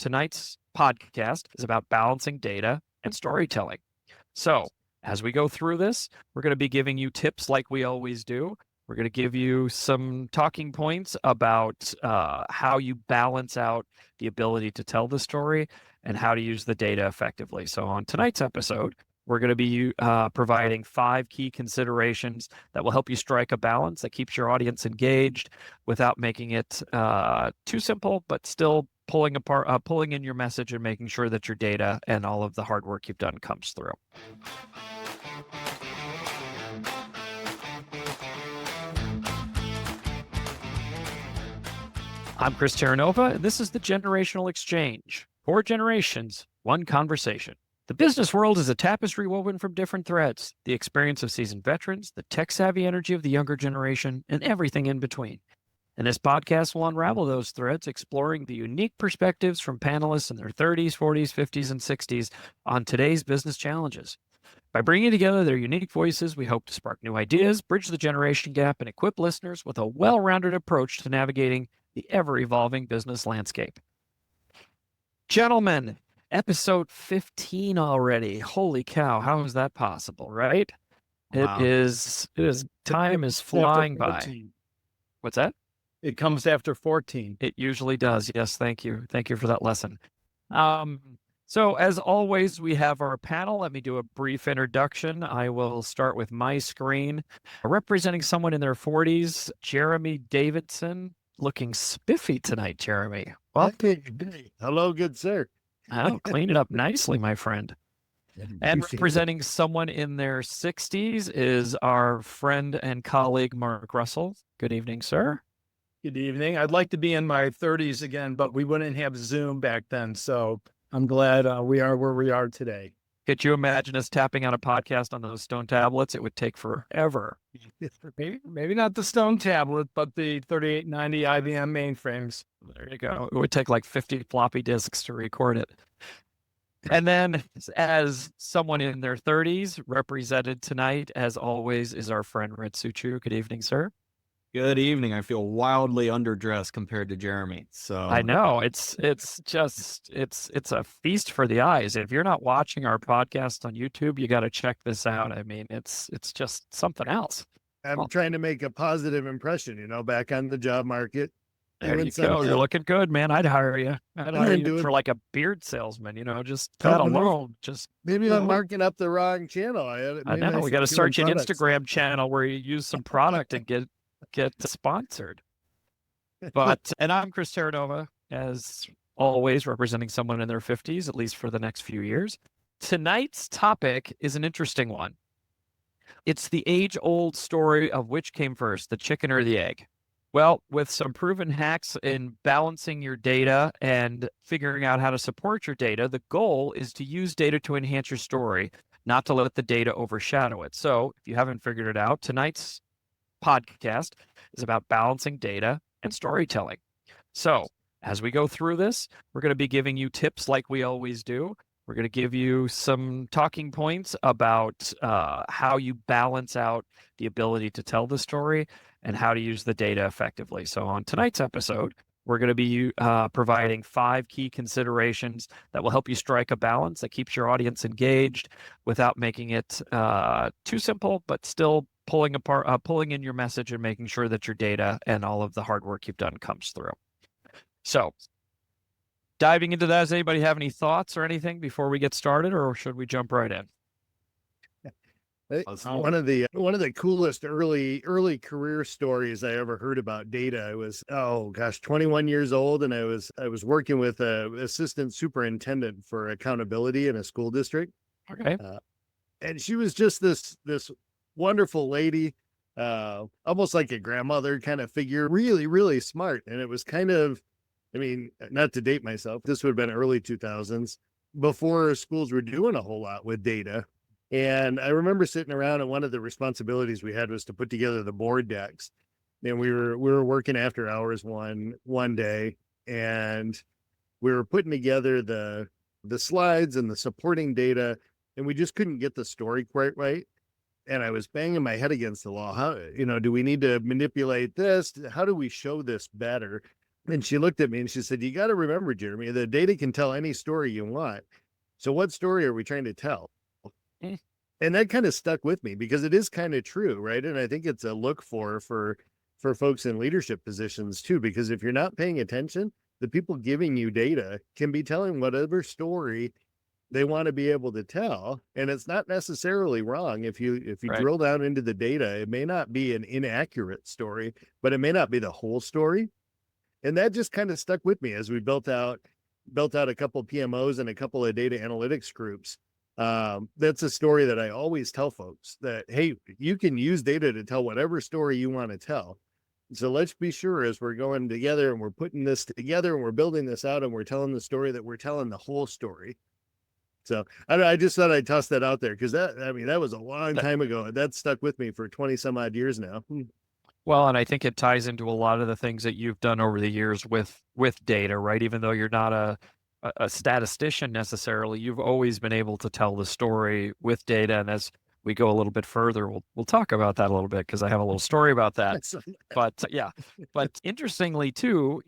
tonight's podcast is about balancing data and storytelling. So as we go through this, we're going to be giving you tips like we always do. We're going to give you some talking points about how you balance out the ability to tell the story and how to use the data effectively. So on tonight's episode, we're going to be providing 5 key considerations that will help you strike a balance that keeps your audience engaged without making it too simple, but still pulling in your message and making sure that your data and all of the hard work you've done comes through. I'm Chris Terranova, and this is the Generational Exchange. 4 generations, 1 conversation. The business world is a tapestry woven from different threads, the experience of seasoned veterans, the tech-savvy energy of the younger generation, and everything in between. And this podcast will unravel those threads, exploring the unique perspectives from panelists in their 30s, 40s, 50s, and 60s on today's business challenges. By bringing together their unique voices, we hope to spark new ideas, bridge the generation gap, and equip listeners with a well-rounded approach to navigating the ever-evolving business landscape. Gentlemen, episode 15 already. Holy cow, how is that possible, right? Wow. It is time is flying by. What's that? It comes after 14. It usually does. Yes, thank you. Thank you for that lesson. So as always, we have our panel. Let me do a brief introduction. I will start with my screen. Representing someone in their 40s, Jeremy Davidson. Looking spiffy tonight, Jeremy. Well, hello, good sir. Oh, clean it up nicely, my friend. And representing someone in their 60s is our friend and colleague, Mark Russell. Good evening, sir. Good evening. I'd like to be in my 30s again, but we wouldn't have Zoom back then. So I'm glad we are where we are today. Could you imagine us tapping on a podcast on those stone tablets? It would take forever. Maybe not the stone tablet, but the 3890 IBM mainframes. There you go. It would take like 50 floppy disks to record it. And then as someone in their 30s, represented tonight, as always, is our friend Red Suchu. Good evening, sir. Good evening. I feel wildly underdressed compared to Jeremy. So I know it's a feast for the eyes. If you're not watching our podcast on YouTube, you got to check this out. I mean, it's just something else. I'm trying to make a positive impression, back on the job market. There you go. You're looking good, man. I'd hire you. I'd hire you for like a beard salesman, just that alone. Maybe I'm marking up the wrong channel. I know. We got to start an Instagram channel where you use some product and get sponsored. And I'm Chris Terranova, as always, representing someone in their 50s, at least for the next few years. Tonight's topic is an interesting one. It's the age-old story of which came first, the chicken or the egg. Well, with some proven hacks in balancing your data and figuring out how to support your data, the goal is to use data to enhance your story, not to let the data overshadow it. So if you haven't figured it out, tonight's podcast is about balancing data and storytelling. So as we go through this, we're going to be giving you tips like we always do. We're going to give you some talking points about how you balance out the ability to tell the story and how to use the data effectively. So on tonight's episode, we're going to be providing 5 key considerations that will help you strike a balance that keeps your audience engaged without making it too simple, but still pulling in your message and making sure that your data and all of the hard work you've done comes through. So diving into that, does anybody have any thoughts or anything before we get started, or should we jump right in? One of the coolest early career stories I ever heard about data. I was 21 years old, and I was working with an assistant superintendent for accountability in a school district. Okay, and she was just this wonderful lady, almost like a grandmother kind of figure. Really, really smart, and it was kind of, not to date myself, this would have been early 2000s, before schools were doing a whole lot with data. And I remember sitting around, and one of the responsibilities we had was to put together the board decks. And we were working after hours one day, and we were putting together the slides and the supporting data, and we just couldn't get the story quite right. And I was banging my head against the wall. How, do we need to manipulate this? How do we show this better? And she looked at me and she said, you got to remember, Jeremy, the data can tell any story you want. So what story are we trying to tell? Mm. And that kind of stuck with me because it is kind of true, right? And I think it's a look for folks in leadership positions too, because if you're not paying attention, the people giving you data can be telling whatever story they want to be able to tell. And it's not necessarily wrong. If you Right. drill down into the data, it may not be an inaccurate story, but it may not be the whole story. And that just kind of stuck with me as we built out a couple of PMOs and a couple of data analytics groups. That's a story that I always tell folks that, hey, you can use data to tell whatever story you want to tell. So let's be sure as we're going together and we're putting this together and we're building this out and we're telling the story that we're telling the whole story. So I just thought I'd toss that out there because that was a long time ago. That stuck with me for 20 some odd years now. Well, and I think it ties into a lot of the things that you've done over the years with data, right? Even though you're not a statistician necessarily, you've always been able to tell the story with data. And as we go a little bit further, we'll talk about that a little bit because I have a little story about that. But yeah, but interestingly too,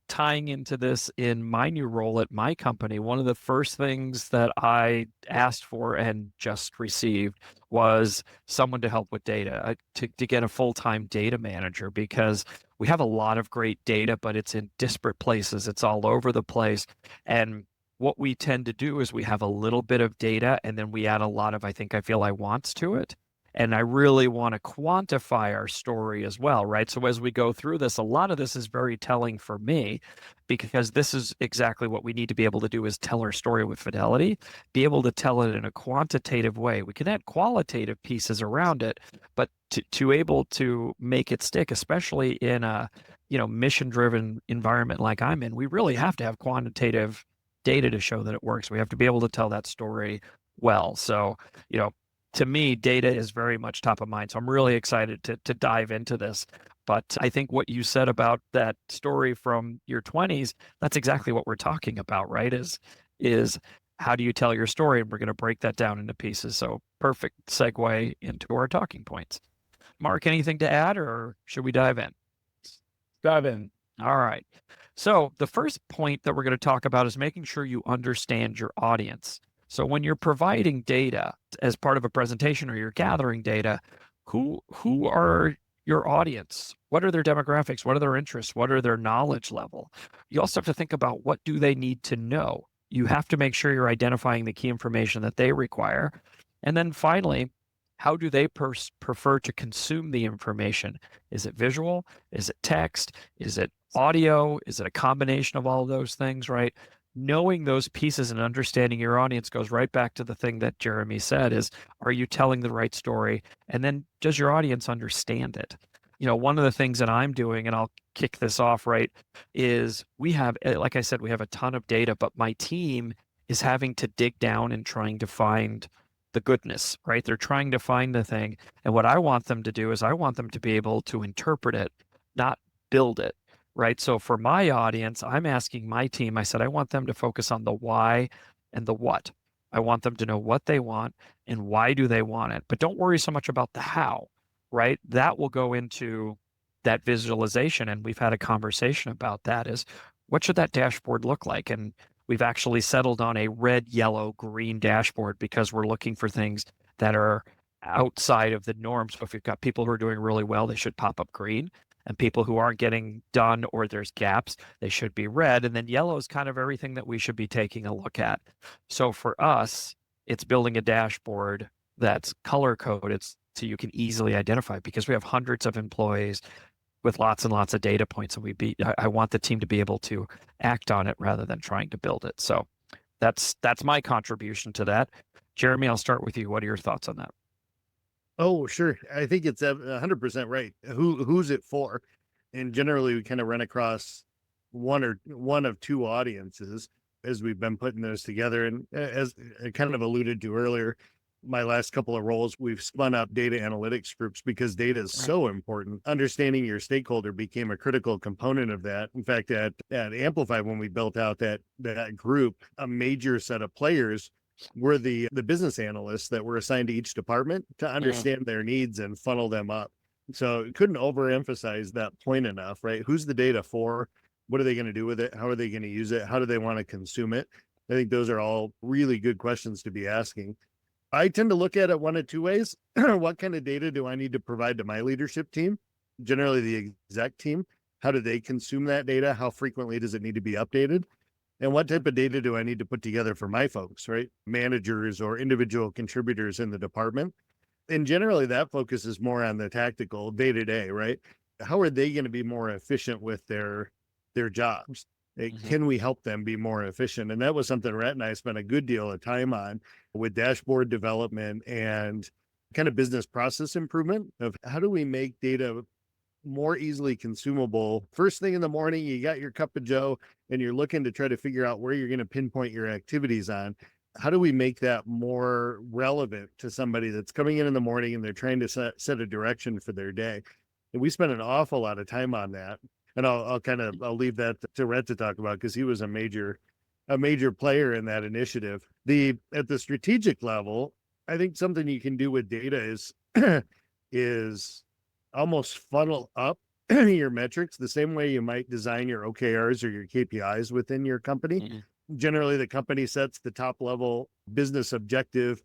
tying into this in my new role at my company, one of the first things that I asked for and just received was someone to help with data, to get a full-time data manager, because we have a lot of great data, but it's in disparate places. It's all over the place. And what we tend to do is we have a little bit of data and then we add a lot of, I feel I wants to it. And I really want to quantify our story as well, right? So as we go through this, a lot of this is very telling for me because this is exactly what we need to be able to do is tell our story with fidelity, be able to tell it in a quantitative way. We can add qualitative pieces around it, but to able to make it stick, especially in a, mission-driven environment like I'm in, we really have to have quantitative data to show that it works. We have to be able to tell that story well. So, to me, data is very much top of mind. So I'm really excited to dive into this. But I think what you said about that story from your 20s, that's exactly what we're talking about, right? Is how do you tell your story? And we're going to break that down into pieces. So perfect segue into our talking points. Mark, anything to add or should we dive in? Dive in. All right. So the first point that we're going to talk about is making sure you understand your audience. So when you're providing data as part of a presentation or you're gathering data, who are your audience? What are their demographics? What are their interests? What are their knowledge level? You also have to think about what do they need to know? You have to make sure you're identifying the key information that they require. And then finally, how do they prefer to consume the information? Is it visual? Is it text? Is it audio? Is it a combination of all of those things, right? Knowing those pieces and understanding your audience goes right back to the thing that Jeremy said is, are you telling the right story? And then does your audience understand it? One of the things that I'm doing, and I'll kick this off, right, is we have, like I said, we have a ton of data, but my team is having to dig down and trying to find the goodness, right? They're trying to find the thing. And what I want them to do is I want them to be able to interpret it, not build it, right? So for my audience, I'm asking my team, I said, I want them to focus on the why and the what. I want them to know what they want and why do they want it. But don't worry so much about the how, right? That will go into that visualization. And we've had a conversation about that is what should that dashboard look like? And we've actually settled on a red, yellow, green dashboard because we're looking for things that are outside of the norm. So if you've got people who are doing really well, they should pop up green. And people who aren't getting done or there's gaps, they should be red. And then yellow is kind of everything that we should be taking a look at. So for us, it's building a dashboard that's color coded so you can easily identify because we have hundreds of employees with lots and lots of data points. And I want the team to be able to act on it rather than trying to build it. So that's my contribution to that. Jeremy, I'll start with you. What are your thoughts on that? Oh, sure. I think it's 100% right. Who's it for? And generally we kind of run across one of two audiences as we've been putting those together. And as I kind of alluded to earlier, my last couple of roles, we've spun up data analytics groups because data is so important. Understanding your stakeholder became a critical component of that. In fact, at Amplify, when we built out that group, a major set of players were the business analysts that were assigned to each department to understand their needs and funnel them up. So couldn't overemphasize that point enough, right? Who's the data for? What are they going to do with it? How are they going to use it? How do they want to consume it? I think those are all really good questions to be asking. I tend to look at it one of two ways. What kind of data do I need to provide to my leadership team? Generally the exec team. How do they consume that data? How frequently does it need to be updated? And what type of data do I need to put together for my folks, right? Managers or individual contributors in the department. And generally that focuses more on the tactical day-to-day, right? How are they going to be more efficient with their jobs? Can we help them be more efficient? And that was something Rhett and I spent a good deal of time on with dashboard development and kind of business process improvement of how do we make data more easily consumable. First thing in the morning, you got your cup of joe and you're looking to try to figure out where you're going to pinpoint your activities on. How do we make that more relevant to somebody that's coming in the morning and they're trying to set a direction for their day? And we spent an awful lot of time on that. And I'll leave that to Rhett to talk about because he was a major player in that initiative. At the strategic level, I think something you can do with data is almost funnel up your metrics the same way you might design your OKRs or your KPIs within your company. Generally, the company sets the top level business objective,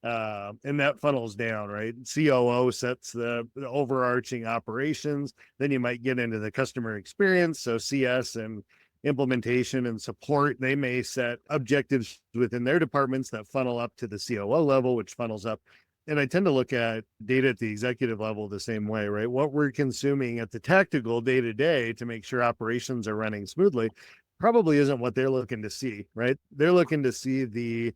and that funnels down, right? COO sets the overarching operations. Then you might get into the customer experience. So CS and implementation and support, they may set objectives within their departments that funnel up to the COO level, which funnels up. And I tend to look at data at the executive level the same way, right? What we're consuming at the tactical day to day to make sure operations are running smoothly probably isn't what they're looking to see, right? They're looking to see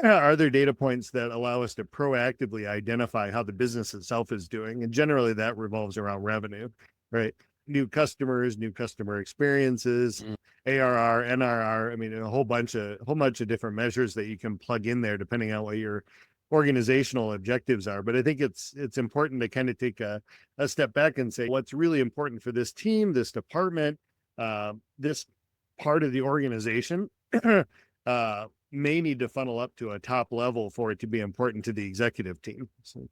are there data points that allow us to proactively identify how the business itself is doing? And generally that revolves around revenue, right? New customers, new customer experiences, ARR, NRR. I mean, a whole bunch of different measures that you can plug in there depending on what your organizational objectives are. But I think it's important to kind of take a step back and say, what's really important for this team, this department, this part of the organization, may need to funnel up to a top level for it to be important to the executive team. So.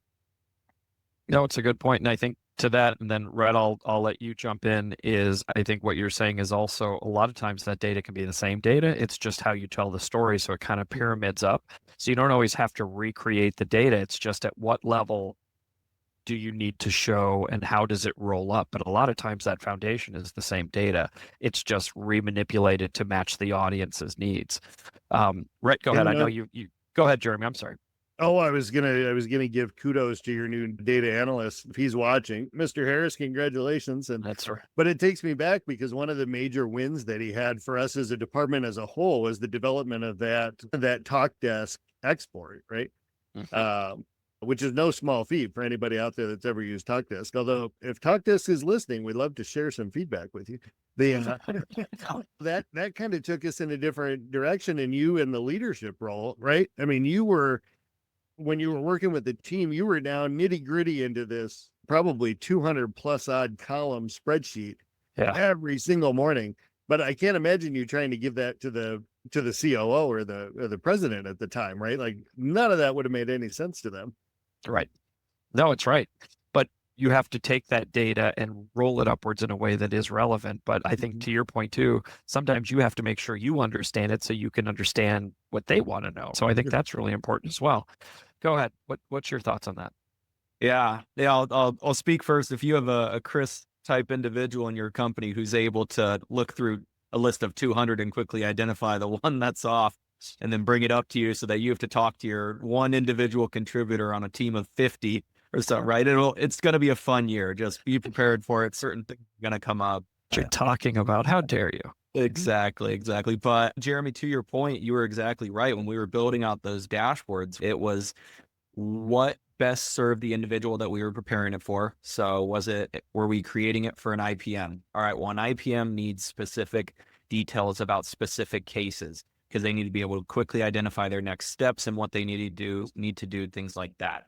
No, it's a good point. And I think to that, and then Rhett, I'll let you jump in, is I think what you're saying is also a lot of times that data can be the same data. It's just how you tell the story. So it kind of pyramids up. So you don't always have to recreate the data. It's just at what level do you need to show and how does it roll up? But a lot of times that foundation is the same data. It's just remanipulated to match the audience's needs. Rhett, go ahead. I know you go ahead, Jeremy. I'm sorry. Oh, I was gonna give kudos to your new data analyst if he's watching, Mr. Harris. Congratulations! And that's right. But it takes me back because one of the major wins that he had for us as a department as a whole was the development of that talk desk export, right? Which is no small feat for anybody out there that's ever used TalkDesk. Although if TalkDesk is listening, we'd love to share some feedback with you. That kind of took us in a different direction, and you in the leadership role, right? I mean, when you were working with the team, you were down nitty gritty into this probably 200 plus odd column spreadsheet every single morning. But I can't imagine you trying to give that to the COO or the president at the time, right? Like none of that would have made any sense to them. Right. No, it's right. But you have to take that data and roll it upwards in a way that is relevant. But I think to your point too, sometimes you have to make sure you understand it so you can understand what they want to know. So I think that's really important as well. Go ahead. What's your thoughts on that? Yeah. I'll speak first. If you have a Chris type individual in your company who's able to look through a list of 200 and quickly identify the one that's off, and then bring it up to you so that you have to talk to your one individual contributor on a team of 50 or so, right? It's going to be a fun year. Just be prepared for it. Certain things are going to come up. What you're talking about. How dare you? Exactly. But Jeremy, to your point, you were exactly right. When we were building out those dashboards, it was what best served the individual that we were preparing it for. So were we creating it for an IPM? All right. Well, an IPM needs specific details about specific cases, because they need to be able to quickly identify their next steps and what they need to do, things like that.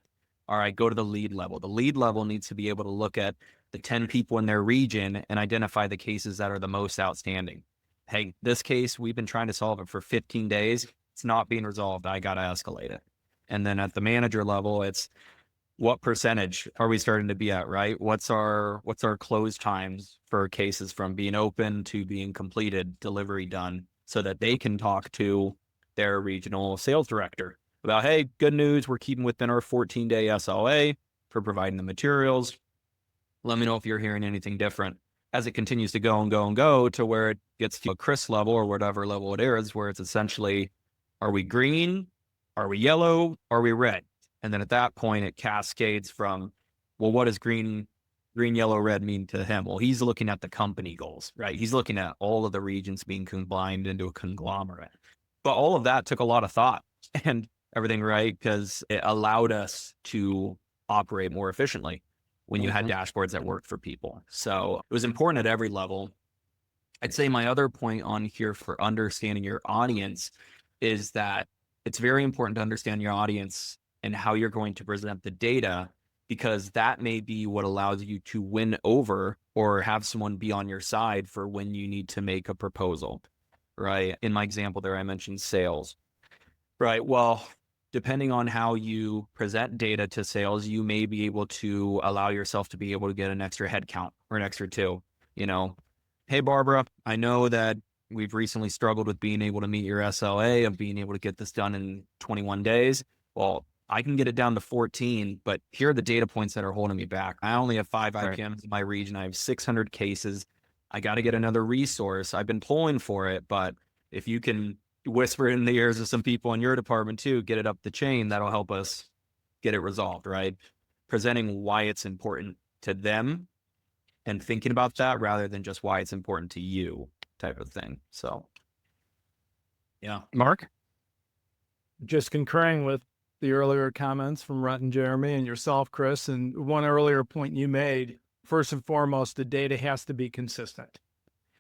All right, go to the lead level. The lead level needs to be able to look at the 10 people in their region and identify the cases that are the most outstanding. Hey, this case, we've been trying to solve it for 15 days. It's not being resolved. I got to escalate it. And then at the manager level, it's what percentage are we starting to be at, right? What's our close times for cases from being open to being completed, delivery done, so that they can talk to their regional sales director about, hey, good news, we're keeping within our 14-day SLA for providing the materials. Let me know if you're hearing anything different. As it continues to go and go and go to where it gets to a Chris level or whatever level it is, where it's essentially, are we green? Are we yellow? Are we red? And then at that point, it cascades from, well, what does green, yellow, red mean to him? Well, he's looking at the company goals, right? He's looking at all of the regions being combined into a conglomerate. But all of that took a lot of thought and everything, right? Because it allowed us to operate more efficiently when you had dashboards that worked for people. So it was important at every level. I'd say my other point on here for understanding your audience is that it's very important to understand your audience and how you're going to present the data, because that may be what allows you to win over or have someone be on your side for when you need to make a proposal, right? In my example there, I mentioned sales, right? Well, depending on how you present data to sales, you may be able to allow yourself to be able to get an extra head count or an extra two, hey, Barbara, I know that we've recently struggled with being able to meet your SLA of being able to get this done in 21 days. Well, I can get it down to 14, but here are the data points that are holding me back. I only have 5 IPMs in my region. I have 600 cases. I got to get another resource. I've been pulling for it, but if you can whisper in the ears of some people in your department too, get it up the chain, that'll help us get it resolved, right? Presenting why it's important to them and thinking about that rather than just why it's important to you type of thing. So, yeah. Mark? Just concurring with the earlier comments from Rhett and Jeremy and yourself, Chris, and one earlier point you made, first and foremost, the data has to be consistent.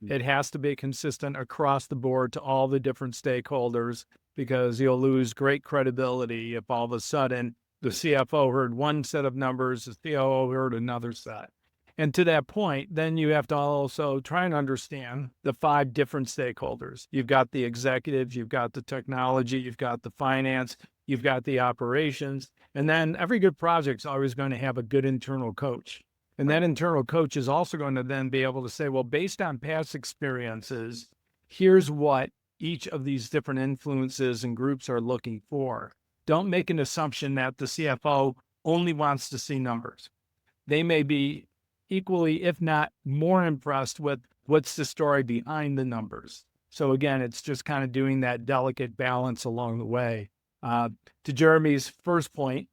It has to be consistent across the board to all the different stakeholders, because you'll lose great credibility if all of a sudden the CFO heard one set of numbers, the COO heard another set. And to that point, then you have to also try and understand the 5 different stakeholders. You've got the executives, you've got the technology, you've got the finance, you've got the operations, and then every good project's always going to have a good internal coach. And that internal coach is also going to then be able to say, well, based on past experiences, here's what each of these different influences and groups are looking for. Don't make an assumption that the CFO only wants to see numbers. They may be equally, if not more, impressed with what's the story behind the numbers. So again, it's just kind of doing that delicate balance along the way. To Jeremy's first point,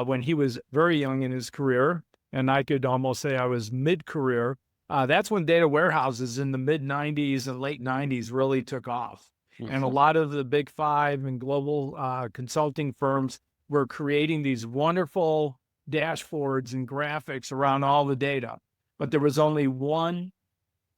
when he was very young in his career, and I could almost say I was mid-career, that's when data warehouses in the mid-90s and late 90s really took off. And a lot of the big 5 and global consulting firms were creating these wonderful dashboards and graphics around all the data. But there was only one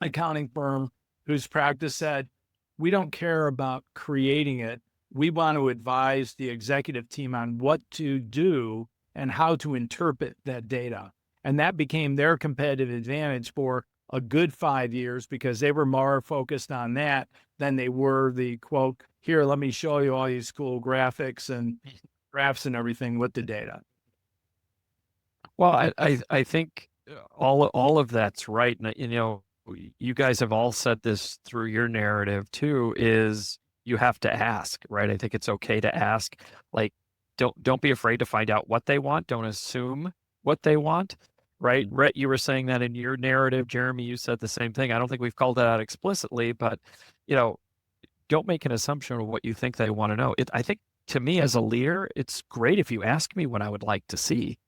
accounting firm whose practice said, we don't care about creating it. We want to advise the executive team on what to do and how to interpret that data. And that became their competitive advantage for a good 5 years, because they were more focused on that than they were the quote, here, let me show you all these cool graphics and graphs and everything with the data. Well, I think all of that's right. And, you guys have all said this through your narrative too, is you have to ask, right? I think it's okay to ask. Like, don't be afraid to find out what they want. Don't assume what they want, right? Rhett, you were saying that in your narrative. Jeremy, you said the same thing. I don't think we've called that out explicitly, but, don't make an assumption of what you think they want to know. I think, to me as a leader, it's great if you ask me what I would like to see,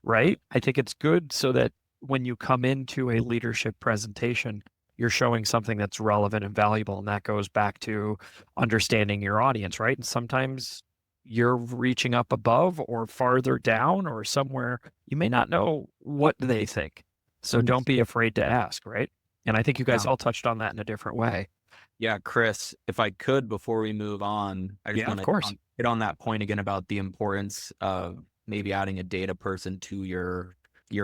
right? I think it's good so that when you come into a leadership presentation, you're showing something that's relevant and valuable. And that goes back to understanding your audience, right? And sometimes you're reaching up above or farther down or somewhere, you may not know what they think. So don't be afraid to ask, right? And I think you guys all touched on that in a different way. Yeah, Chris, if I could, before we move on, I just want to hit on that point again about the importance of maybe adding a data person to your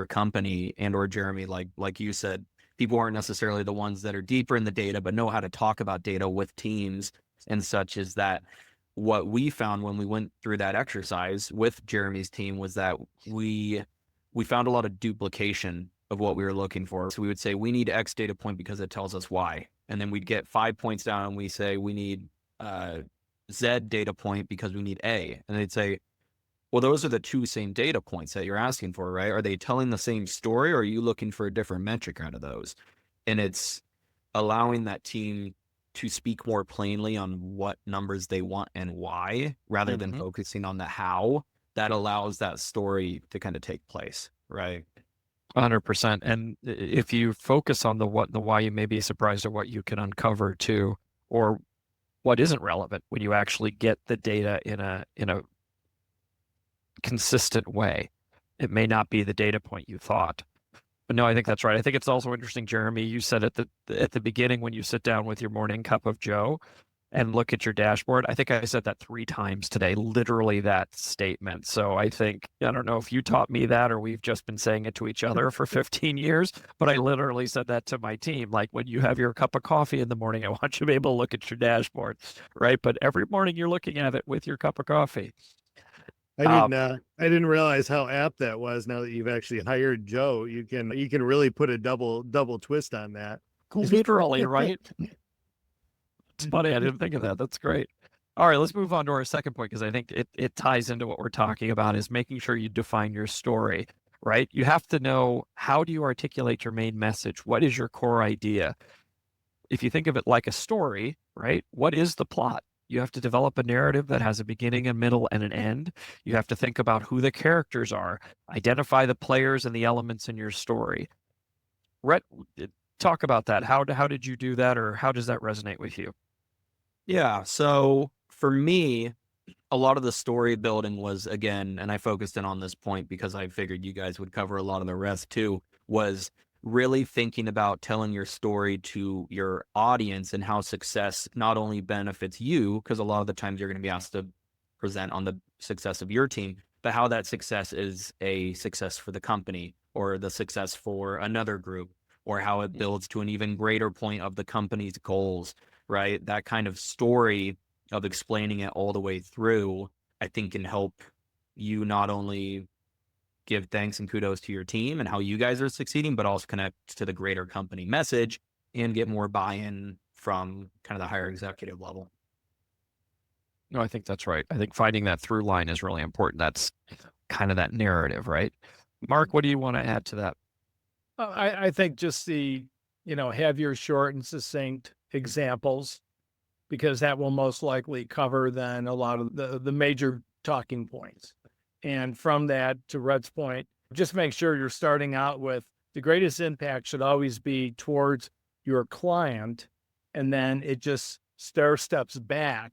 company, and or Jeremy, like you said, people aren't necessarily the ones that are deeper in the data, but know how to talk about data with teams and such. Is that what we found when we went through that exercise with Jeremy's team was that we found a lot of duplication of what we were looking for. So we would say we need X data point because it tells us Y. And then we'd get 5 points down and we say we need Z data point because we need A. And they'd say, well, those are the two same data points that you're asking for, right? Are they telling the same story, or are you looking for a different metric out of those? And it's allowing that team to speak more plainly on what numbers they want and why, rather than focusing on the how. That allows that story to kind of take place, right? 100%. And if you focus on the what and the why, you may be surprised at what you can uncover too, or what isn't relevant when you actually get the data in a consistent way. It may not be the data point you thought. But no, I think that's right. I think it's also interesting, Jeremy, you said at the beginning when you sit down with your morning cup of Joe and look at your dashboard. I think I said that 3 times today, literally that statement. So I think, I don't know if you taught me that or we've just been saying it to each other for 15 years, but I literally said that to my team. Like when you have your cup of coffee in the morning, I want you to be able to look at your dashboard, right? But every morning you're looking at it with your cup of coffee. I didn't realize how apt that was. Now that you've actually hired Joe, you can really put a double twist on that. Literally, right? It's funny. I didn't think of that. That's great. All right, let's move on to our second point, because I think it ties into what we're talking about, is making sure you define your story, right? You have to know, how do you articulate your main message? What is your core idea? If you think of it like a story, right? What is the plot? You have to develop a narrative that has a beginning, a middle, and an end. You have to think about who the characters are, identify the players and the elements in your story. Rhett, talk about that. How did you do that, or how does that resonate with you? Yeah. So for me, a lot of the story building was, again, and I focused in on this point because I figured you guys would cover a lot of the rest too, was really thinking about telling your story to your audience and how success not only benefits you, because a lot of the times you're going to be asked to present on the success of your team, but how that success is a success for the company or the success for another group, or how it builds to an even greater point of the company's goals, right? That kind of story of explaining it all the way through, I think can help you not only give thanks and kudos to your team and how you guys are succeeding, but also connect to the greater company message and get more buy-in from kind of the higher executive level. No, I think that's right. I think finding that through line is really important. That's kind of that narrative, right? Mark, what do you want to add to that? I think just have your short and succinct examples, because that will most likely cover then a lot of the major talking points. And from that, to Rhett's point, just make sure you're starting out with the greatest impact should always be towards your client. And then it just steps back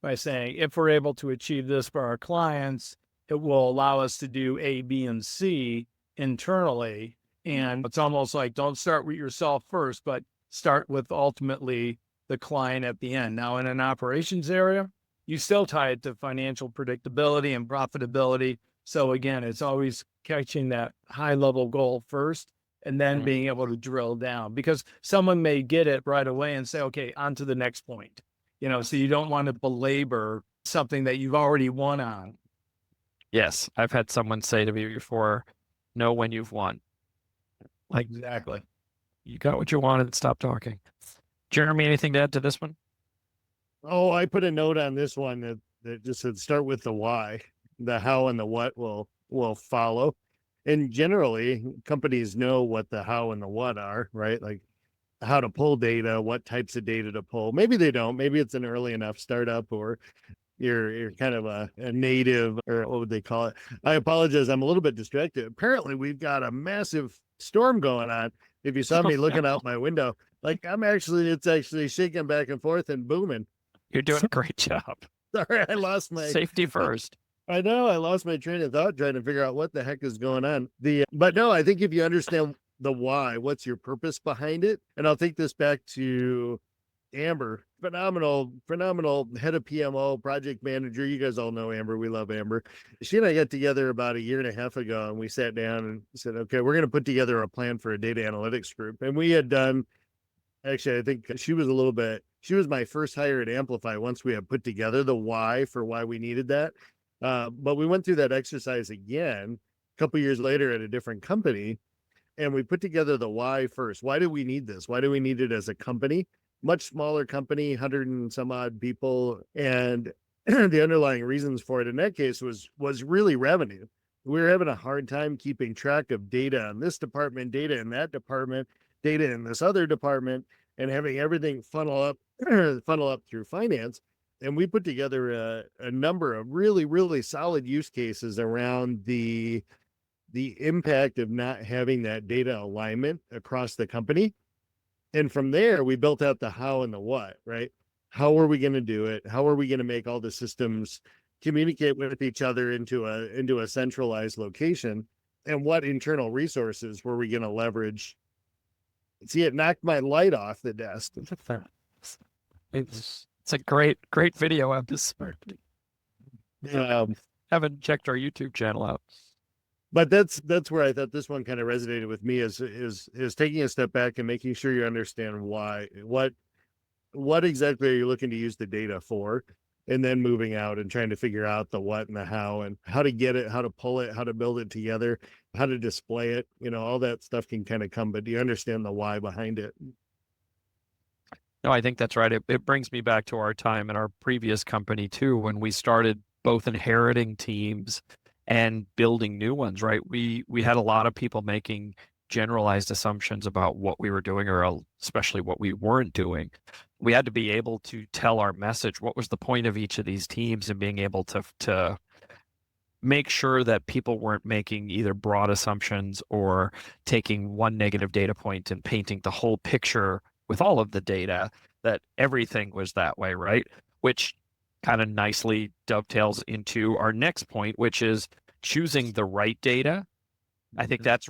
by saying, if we're able to achieve this for our clients, it will allow us to do A, B, and C internally. And it's almost like, don't start with yourself first, but start with ultimately the client at the end. Now, in an operations area, you still tie it to financial predictability and profitability. So again, it's always catching that high level goal first and then being able to drill down, because someone may get it right away and say, okay, on to the next point. So you don't want to belabor something that you've already won on. Yes. I've had someone say to me before, know when you've won. Like, Exactly. You got what you wanted, stop talking. Jeremy, anything to add to this one? Oh, I put a note on this one that just said start with the why. The how and the what will follow. And generally, companies know what the how and the what are, right? Like how to pull data, what types of data to pull. Maybe they don't. Maybe it's an early enough startup, or you're kind of a native, or what would they call it? I apologize. I'm a little bit distracted. Apparently, we've got a massive storm going on. If you saw me looking out my window, like it's actually shaking back and forth and booming. You're doing a great job. Sorry, I lost my safety first. I know I lost my train of thought trying to figure out what the heck is going on. But no, I think if you understand the why, what's your purpose behind it? And I'll take this back to Amber, phenomenal head of PMO, project manager. You guys all know Amber. We love Amber. She and I got together about 1.5 years ago, and we sat down and said, okay, we're going to put together a plan for a data analytics group. And we had done, actually, I think she was a little bit She was my first hire at Amplify once we had put together the why for why we needed that. But we went through that exercise again a couple years later at a different company, and we put together the why first. Why do we need this? Why do we need it as a company? Much smaller company, 100 and some odd people, and the underlying reasons for it in that case was really revenue. We were having a hard time keeping track of data in this department, data in that department, data in this other department, and having everything funnel up through finance. And we put together a number of really, really solid use cases around the impact of not having that data alignment across the company. And from there, we built out the how and the what, right? How are we going to do it? How are we going to make all the systems communicate with each other into a centralized location? And what internal resources were we going to leverage? See, it knocked my light off the desk. It's a great video episode. Haven't checked our YouTube channel out. But that's where I thought this one kind of resonated with me is taking a step back and making sure you understand why, what exactly are you looking to use the data for, and then moving out and trying to figure out the what and the how and how to get it, how to pull it, how to build it together, how to display it. All that stuff can kind of come, but do you understand the why behind it? No, I think that's right. It brings me back to our time in our previous company too, when we started both inheriting teams and building new ones, right? We had a lot of people making generalized assumptions about what we were doing, or especially what we weren't doing. We had to be able to tell our message. What was the point of each of these teams, and being able to make sure that people weren't making either broad assumptions or taking one negative data point and painting the whole picture with all of the data, that everything was that way, right? Which kind of nicely dovetails into our next point, which is choosing the right data. I think that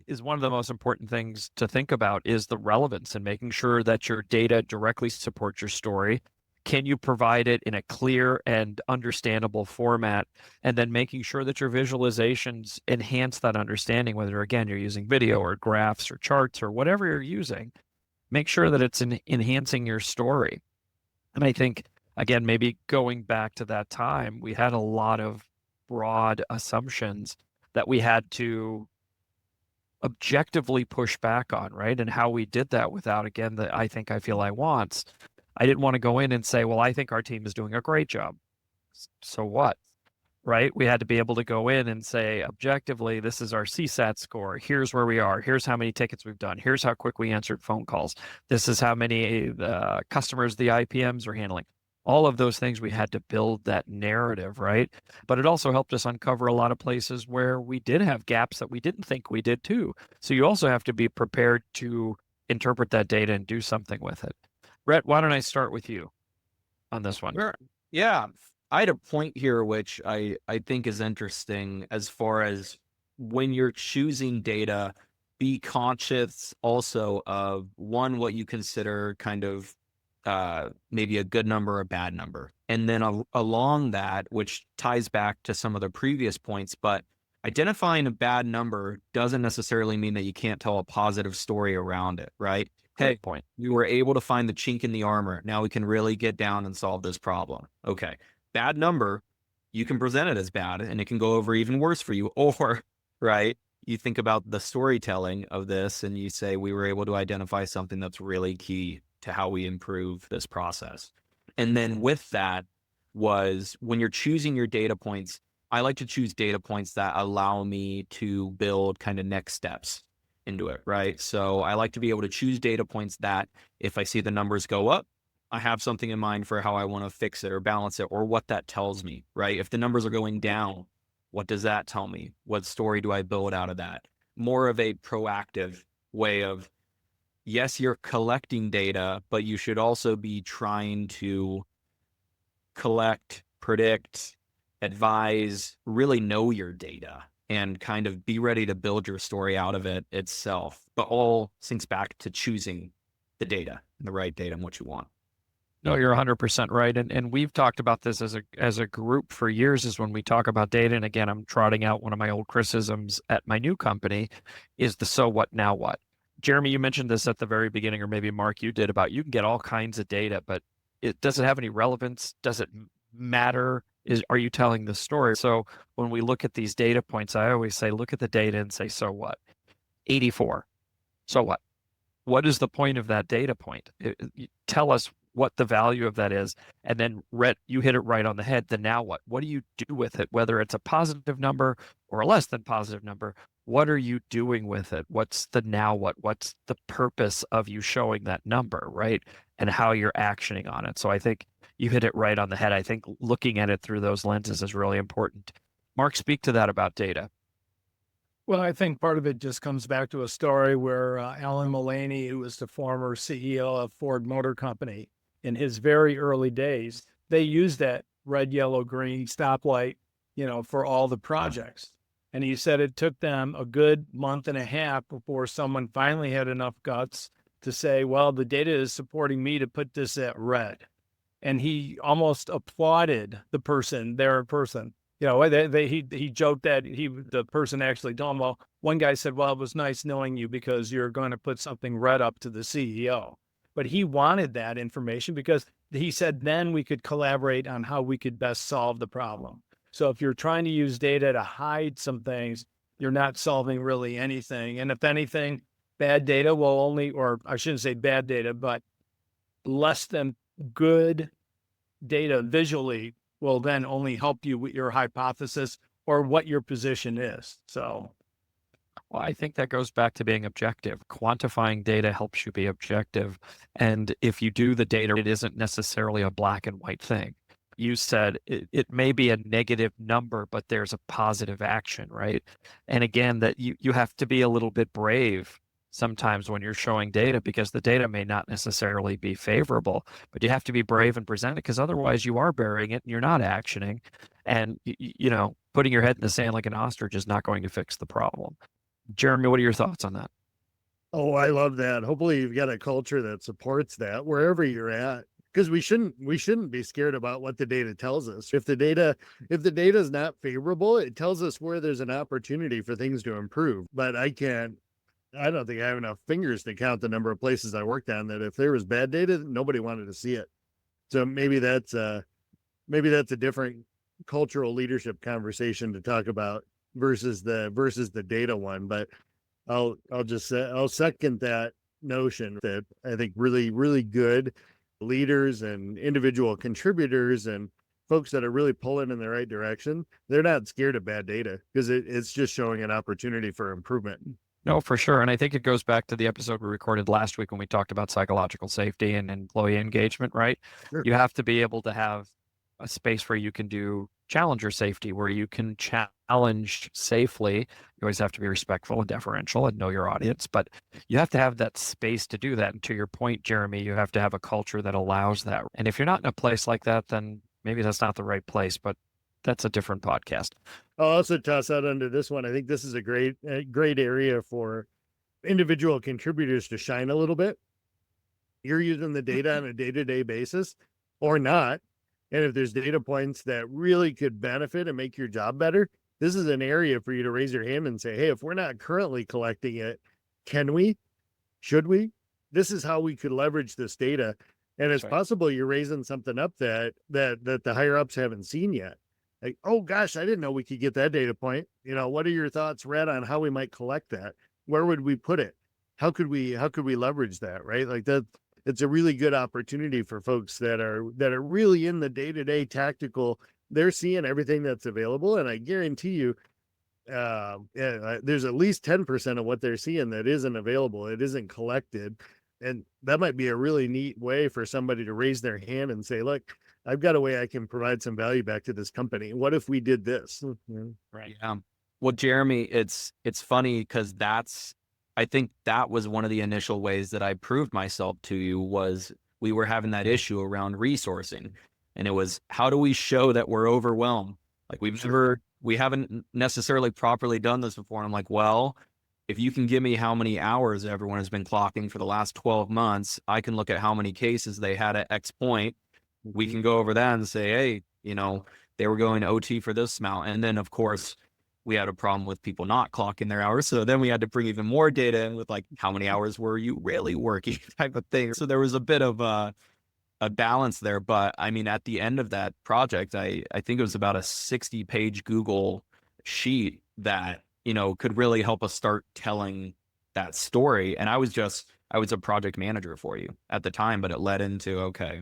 is one of the most important things to think about, is the relevance and making sure that your data directly supports your story. Can you provide it in a clear and understandable format? And then making sure that your visualizations enhance that understanding, whether, again, you're using video or graphs or charts or whatever you're using. Make sure that it's enhancing your story. And I think, again, maybe going back to that time, we had a lot of broad assumptions that we had to objectively push back on, right? And how we did that without, again, the I think, I feel, I wants. I didn't want to go in and say, well, I think our team is doing a great job. So what? Right? We had to be able to go in and say, objectively, this is our CSAT score. Here's where we are. Here's how many tickets we've done. Here's how quick we answered phone calls. This is how many customers the IPMs are handling. All of those things, we had to build that narrative, right? But it also helped us uncover a lot of places where we did have gaps that we didn't think we did too. So you also have to be prepared to interpret that data and do something with it. Brett, why don't I start with you on this one? Sure. Yeah. I had a point here, which I think is interesting, as far as when you're choosing data, be conscious also of, one, what you consider kind of maybe a good number or a bad number. And then along that, which ties back to some of the previous points, but identifying a bad number doesn't necessarily mean that you can't tell a positive story around it, right? Hey, Point. We were able to find the chink in the armor. Now we can really get down and solve this problem. Okay. Bad number, you can present it as bad and it can go over even worse for you. Or, right, you think about the storytelling of this and you say, we were able to identify something that's really key to how we improve this process. And then with that was, when you're choosing your data points, I like to choose data points that allow me to build kind of next steps into it, right? So I like to be able to choose data points that, if I see the numbers go up, I have something in mind for how I want to fix it or balance it, or what that tells me, right? If the numbers are going down, what does that tell me? What story do I build out of that? More of a proactive way of, yes, you're collecting data, but you should also be trying to collect, predict, advise, really know your data, and kind of be ready to build your story out of it itself. But all sinks back to choosing the data, the right data, and what you want. No, you're 100% right. And we've talked about this as a group for years, is when we talk about data. And again, I'm trotting out one of my old criticisms at my new company, is the so what, now what. Jeremy, you mentioned this at the very beginning, or maybe Mark, you did, about you can get all kinds of data, but it doesn't have any relevance. Does it matter? Are you telling the story? So when we look at these data points, I always say, look at the data and say, so what? 84. So what? What is the point of that data point? Tell us what the value of that is. And then you hit it right on the head. Then now what? What do you do with it? Whether it's a positive number or a less than positive number, what are you doing with it? What's the now what? What's the purpose of you showing that number, right? And how you're actioning on it. So I think you hit it right on the head. I think looking at it through those lenses is really important. Mark, speak to that about data. Well, I think part of it just comes back to a story where Alan Mullaney, who was the former CEO of Ford Motor Company, in his very early days, they used that red, yellow, green stoplight, for all the projects. And he said it took them a good month and a half before someone finally had enough guts to say, well, the data is supporting me to put this at red. And he almost applauded the person there in person. He joked that the person actually told him, well, one guy said, well, it was nice knowing you because you're going to put something red up to the CEO. But he wanted that information because he said then we could collaborate on how we could best solve the problem. So if you're trying to use data to hide some things, you're not solving really anything. And if anything, bad data will only, or I shouldn't say bad data, but less than good data visually will then only help you with your hypothesis or what your position is. So, well, I think that goes back to being objective. Quantifying data helps you be objective. And if you do the data, it isn't necessarily a black and white thing. You said it may be a negative number, but there's a positive action, right? And again, that you have to be a little bit brave sometimes when you're showing data, because the data may not necessarily be favorable, but you have to be brave and present it, because otherwise you are burying it and you're not actioning. And, putting your head in the sand like an ostrich is not going to fix the problem. Jeremy, what are your thoughts on that? Oh, I love that. Hopefully you've got a culture that supports that wherever you're at, because we shouldn't be scared about what the data tells us. If the data is not favorable, it tells us where there's an opportunity for things to improve. But I don't think I have enough fingers to count the number of places I worked on that if there was bad data, nobody wanted to see it. So maybe that's a different cultural leadership conversation to talk about versus the data one. But I'll second that notion that I think really, really good leaders and individual contributors and folks that are really pulling in the right direction, they're not scared of bad data because it's just showing an opportunity for improvement. No, for sure. And I think it goes back to the episode we recorded last week when we talked about psychological safety and employee engagement, right? Sure. You have to be able to have a space where you can do challenger safety, where you can challenge safely. You always have to be respectful and deferential and know your audience, but you have to have that space to do that. And to your point, Jeremy, you have to have a culture that allows that. And if you're not in a place like that, then maybe that's not the right place, but that's a different podcast. I'll also toss out under this one. I think this is a great area for individual contributors to shine a little bit. You're using the data on a day-to-day basis or not. And if there's data points that really could benefit and make your job better, this is an area for you to raise your hand and say, hey, if we're not currently collecting it, can we? Should we? This is how we could leverage this data. And it's possible you're raising something up that the higher ups haven't seen yet. Like, oh gosh, I didn't know we could get that data point. What are your thoughts, Red, on how we might collect that? Where would we put it? How could we leverage that? Right? Like that, it's a really good opportunity for folks that are really in the day-to-day tactical. They're seeing everything that's available. And I guarantee you, there's at least 10% of what they're seeing that isn't available. It isn't collected. And that might be a really neat way for somebody to raise their hand and say, look, I've got a way I can provide some value back to this company. What if we did this? Right. Yeah. Well, Jeremy, it's funny because I think that was one of the initial ways that I proved myself to you was we were having that issue around resourcing. And it was, how do we show that we're overwhelmed? Like we haven't necessarily properly done this before. And I'm like, well, if you can give me how many hours everyone has been clocking for the last 12 months, I can look at how many cases they had at X point. We can go over that and say, hey, they were going OT for this amount. And then, of course, we had a problem with people not clocking their hours. So then we had to bring even more data in with like, how many hours were you really working type of thing. So there was a bit of a balance there. But I mean, at the end of that project, I think it was about a 60-page Google sheet that, you know, could really help us start telling that story. And I was a project manager for you at the time, but it led into, okay,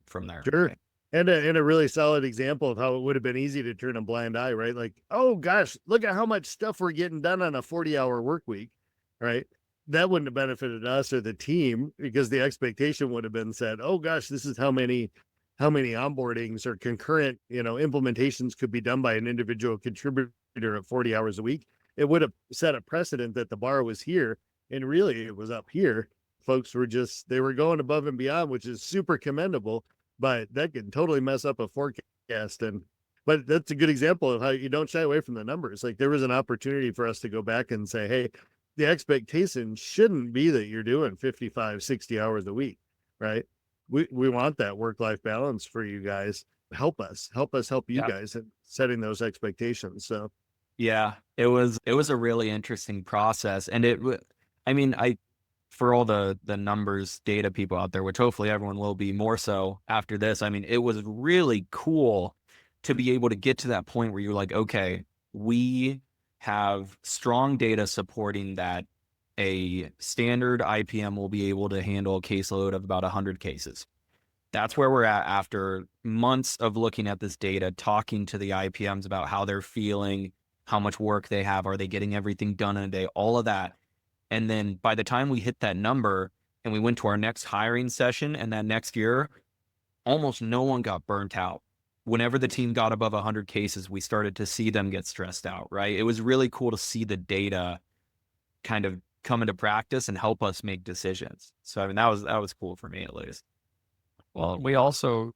from there. Sure. Okay. And a really solid example of how it would have been easy to turn a blind eye, right? Like, oh gosh, look at how much stuff we're getting done on a 40-hour work week, right? That wouldn't have benefited us or the team, because the expectation would have been said, oh gosh, this is how many onboardings or concurrent, implementations could be done by an individual contributor at 40 hours a week. It would have set a precedent that the bar was here, and really it was up here. Folks were they were going above and beyond, which is super commendable, but that can totally mess up a forecast. But that's a good example of how you don't shy away from the numbers. Like, there was an opportunity for us to go back and say, hey, the expectation shouldn't be that you're doing 55, 60 hours a week, right? We want that work-life balance for you guys. Help us help you guys in setting those expectations. So yeah, it was a really interesting process. And for all the numbers data people out there, which hopefully everyone will be more so after this, I mean, it was really cool to be able to get to that point where you're like, okay, we have strong data supporting that a standard IPM will be able to handle a caseload of about 100 cases. That's where we're at after months of looking at this data, talking to the IPMs about how they're feeling, how much work they have, are they getting everything done in a day, all of that. And then by the time we hit that number and we went to our next hiring session, and that next year, almost no one got burnt out. Whenever the team got above 100 cases, we started to see them get stressed out, right? It was really cool to see the data kind of come into practice and help us make decisions. So, I mean, that was cool for me, at least. Well, we also,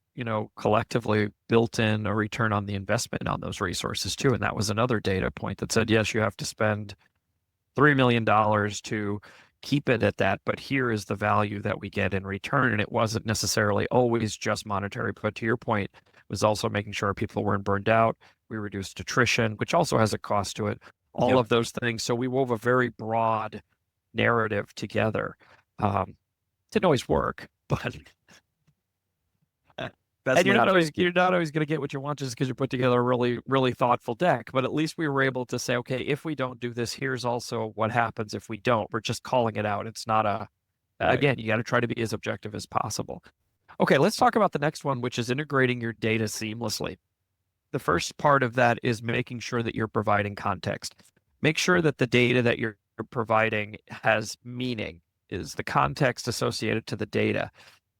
collectively built in a return on the investment on those resources too. And that was another data point that said, yes, you have to spend $3 million to keep it at that, but here is the value that we get in return. And it wasn't necessarily always just monetary, but to your point, it was also making sure people weren't burned out. We reduced attrition, which also has a cost to it, all of those things. So we wove a very broad narrative together. Didn't always work, but and you're not always going to get what you want just because you put together a really, really thoughtful deck. But at least we were able to say, okay, if we don't do this, here's also what happens if we don't. We're just calling it out. It's not again, you got to try to be as objective as possible. Okay, let's talk about the next one, which is integrating your data seamlessly. The first part of that is making sure that you're providing context. Make sure that the data that you're providing has meaning, is the context associated to the data.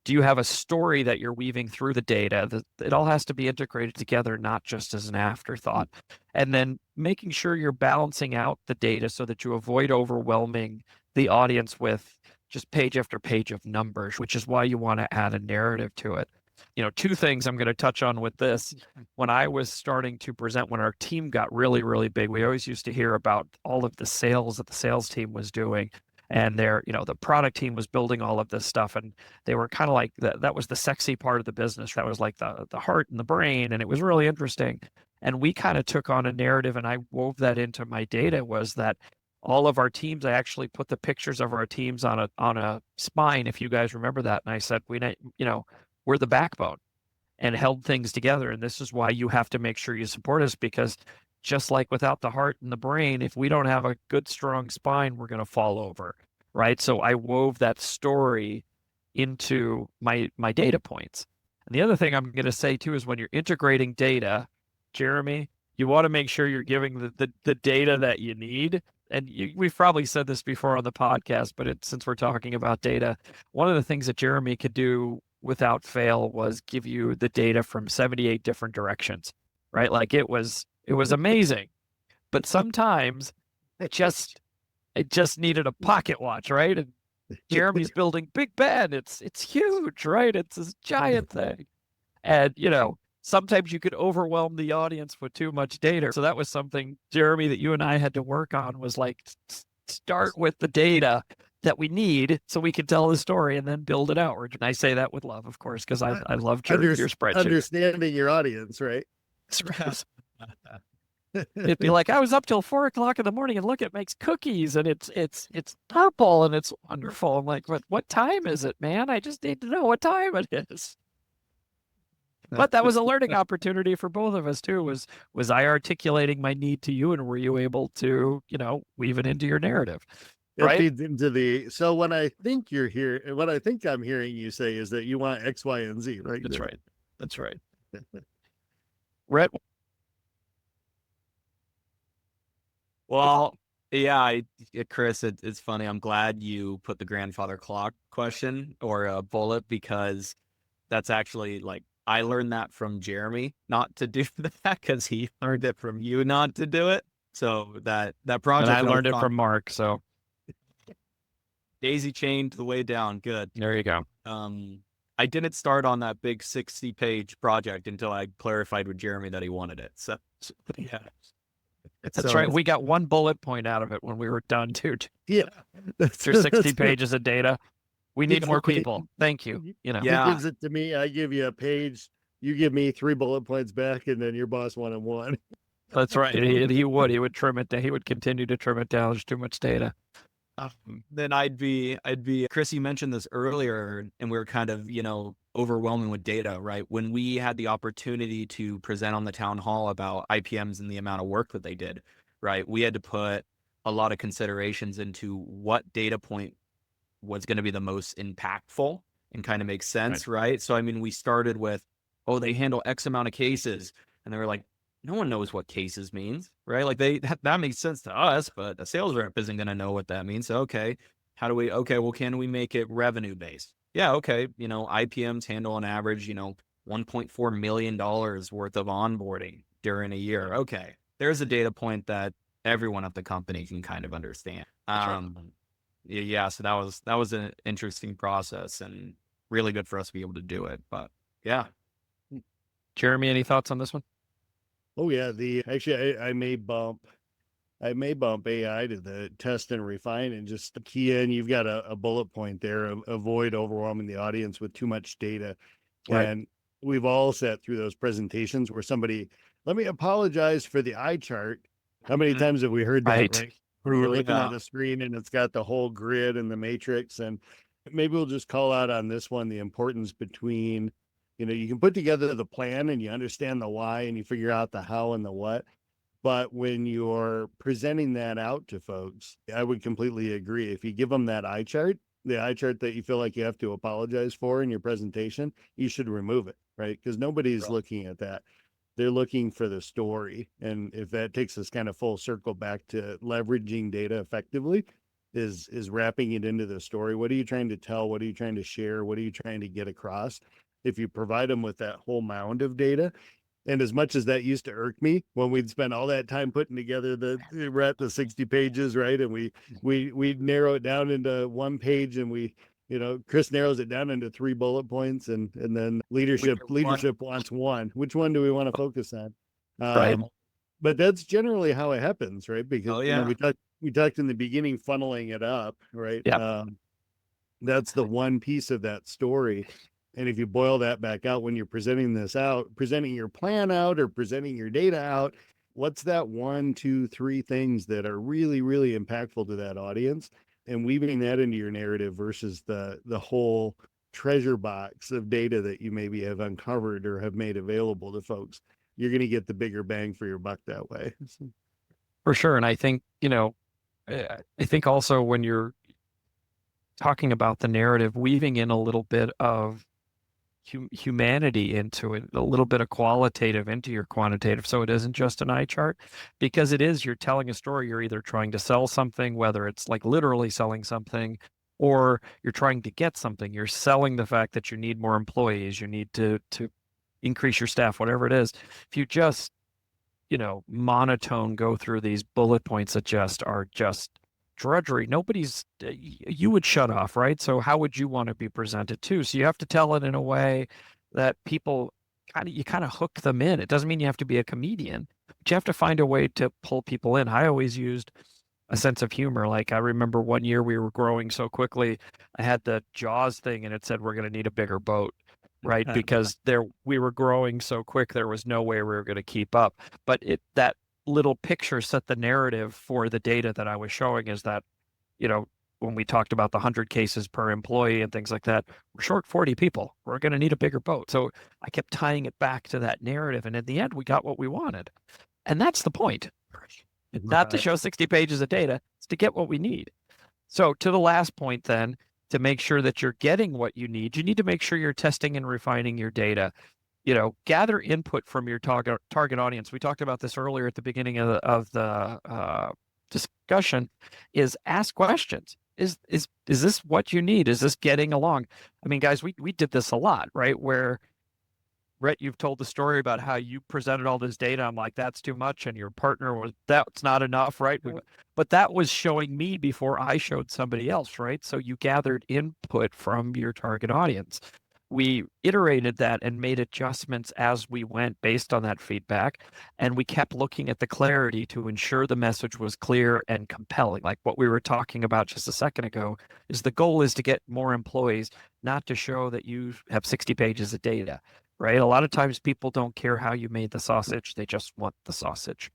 Do you have a story that you're weaving through the data? It all has to be integrated together, not just as an afterthought. And then making sure you're balancing out the data so that you avoid overwhelming the audience with just page after page of numbers, which is why you want to add a narrative to it. Two things I'm going to touch on with this. When I was starting to present, when our team got really, really big, we always used to hear about all of the sales that the sales team was doing. And the product team was building all of this stuff, and they were kind of like that was the sexy part of the business. That was like the heart and the brain, and it was really interesting. And we kind of took on a narrative, and I wove that into my data, was that all of our teams, I actually put the pictures of our teams on a spine, if you guys remember that. And I said, we're the backbone, and held things together. And this is why you have to make sure you support us, because just like without the heart and the brain, if we don't have a good, strong spine, we're going to fall over, right? So I wove that story into my data points. And the other thing I'm going to say too is when you're integrating data, Jeremy, you want to make sure you're giving the data that you need. And we've probably said this before on the podcast, but since we're talking about data, one of the things that Jeremy could do without fail was give you the data from 78 different directions, right? Like it was amazing, but sometimes it just needed a pocket watch, right? And Jeremy's building Big Ben. It's huge, right? It's this giant thing. And, sometimes you could overwhelm the audience with too much data. So that was something, Jeremy, that you and I had to work on, was like, start with the data that we need so we can tell the story and then build it outward. And I say that with love, of course, because I love your spreadsheet. Understanding your audience, right? It'd be like, I was up till 4 o'clock in the morning, and look, it makes cookies, and it's purple, and it's wonderful. I'm like, what time is it, man? I just need to know what time it is. But that was a learning opportunity for both of us too. Was I articulating my need to you, and were you able to, weave it into your narrative? It Right? feeds into so what I think what I think I'm hearing you say is that you want X, Y, and Z, right? That's right. That's right. Rhett. Well, yeah, Chris, it's funny. I'm glad you put the grandfather clock question or a bullet, because that's actually like, I learned that from Jeremy not to do that, because he learned it from you not to do it. So that project. And I learned it from Mark. So daisy chained the way down. Good. there you go. I didn't start on that big 60-page project until I clarified with Jeremy that he wanted it. So yeah. That's right. We got one bullet point out of it when we were done too. Yeah. After 60 pages of data. We need more people. Thank you. He gives it to me. I give you a page. You give me 3 bullet points back, and then your boss 1 and 1. That's right. He would trim it down. He would continue to trim it down. There's too much data. Then I'd be Chris, you mentioned this earlier, and we were kind of, overwhelming with data, right? When we had the opportunity to present on the town hall about IPMs and the amount of work that they did, right? We had to put a lot of considerations into what data point was going to be the most impactful and kind of make sense, right? So, I mean, we started with, they handle X amount of cases. And they were like, no one knows what cases means, right? Like that makes sense to us, but a sales rep isn't going to know what that means. So, okay, can we make it revenue based? Yeah. Okay. IPMs handle an average, $1.4 million worth of onboarding during a year. Okay. There's a data point that everyone at the company can kind of understand. Yeah. So that was an interesting process and really good for us to be able to do it. But yeah. Jeremy, any thoughts on this one? Oh yeah, I may bump AI to the test and refine and just key in. You've got a bullet point there. Avoid overwhelming the audience with too much data. Right. And we've all sat through those presentations where somebody, let me apologize for the eye chart. How many times have we heard that? Right. We're looking at the screen and it's got the whole grid and the matrix. And maybe we'll just call out on this one the importance between, you can put together the plan and you understand the why and you figure out the how and the what. But when you're presenting that out to folks, I would completely agree. If you give them that eye chart, the eye chart that you feel like you have to apologize for in your presentation, you should remove it, right? Because nobody's looking at that. They're looking for the story. And if that takes us kind of full circle back to leveraging data effectively, is wrapping it into the story. What are you trying to tell? What are you trying to share? What are you trying to get across? If you provide them with that whole mound of data, and as much as that used to irk me when we'd spend all that time putting together we're at the 60 pages, right? And we narrow it down into 1 page, and Chris narrows it down into 3 bullet points, and then leadership wants 1. Which one do we want to focus on? Right. But that's generally how it happens, right? Because we talked in the beginning, funneling it up, right? Yeah. That's the one piece of that story. And if you boil that back out when you're presenting your plan out or presenting your data out, what's that 1, 2, 3 things that are really, really impactful to that audience, and weaving that into your narrative versus the whole treasure box of data that you maybe have uncovered or have made available to folks. You're going to get the bigger bang for your buck that way. For sure. And I think, also when you're talking about the narrative, weaving in a little bit of humanity into it, a little bit of qualitative into your quantitative, so it isn't just an eye chart, because you're telling a story. You're either trying to sell something, whether it's like literally selling something, or you're trying to get something. You're selling the fact that you need more employees, you need to increase your staff, whatever it is. If you just monotone go through these bullet points that are just drudgery, you would shut off, right? So how would you want to be presented too? So you have to tell it in a way that people you kind of hook them in. It doesn't mean you have to be a comedian, but you have to find a way to pull people in. I always used a sense of humor. Like I remember one year we were growing so quickly, I had the Jaws thing and it said, we're going to need a bigger boat, right? Because we were growing so quick, there was no way we were going to keep up. But that little picture set the narrative for the data that I was showing is that, when we talked about the 100 cases per employee and things like that, we're short 40 people. We're going to need a bigger boat. So I kept tying it back to that narrative. And in the end, we got what we wanted. And that's the point. Not to show 60 pages of data, it's to get what we need. So to the last point then, to make sure that you're getting what you need to make sure you're testing and refining your data. Gather input from your target audience. We talked about this earlier at the beginning of the discussion, is ask questions. Is this what you need? Is this getting along? I mean, guys, we did this a lot, right? Where, Brett, you've told the story about how you presented all this data. I'm like, that's too much. And your partner was, that's not enough, right? But that was showing me before I showed somebody else, right? So you gathered input from your target audience. We iterated that and made adjustments as we went based on that feedback. And we kept looking at the clarity to ensure the message was clear and compelling. Like what we were talking about just a second ago, is the goal is to get more employees, not to show that you have 60 pages of data, right? A lot of times people don't care how you made the sausage. They just want the sausage,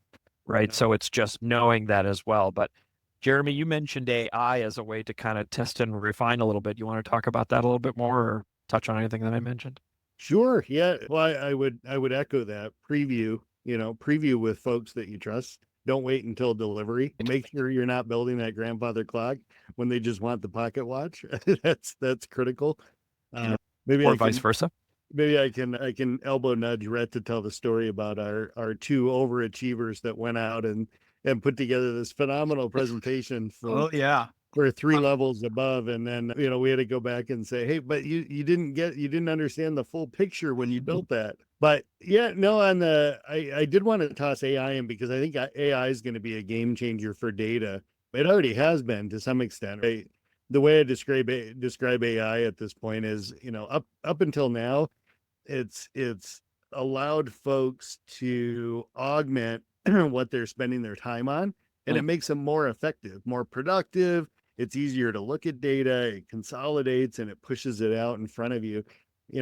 right? So it's just knowing that as well. But Jeremy, you mentioned AI as a way to kind of test and refine a little bit. You want to talk about that a little bit more, or touch on anything that I mentioned? Sure. Yeah. Well, I would echo that. Preview with folks that you trust. Don't wait until delivery. Make sure you're not building that grandfather clock when they just want the pocket watch. That's critical. Maybe or vice versa. Maybe I can elbow nudge Rhett to tell the story about our two overachievers that went out and put together this phenomenal presentation for for 3 levels above. And then, we had to go back and say, hey, but you didn't understand the full picture when you built that. But yeah, no, I did want to toss AI in because I think AI is going to be a game changer for data. It already has been to some extent, right? The way I describe AI at this point is, up until now, it's allowed folks to augment what they're spending their time on, and it makes them more effective, more productive. It's easier to look at data, it consolidates and it pushes it out in front of you.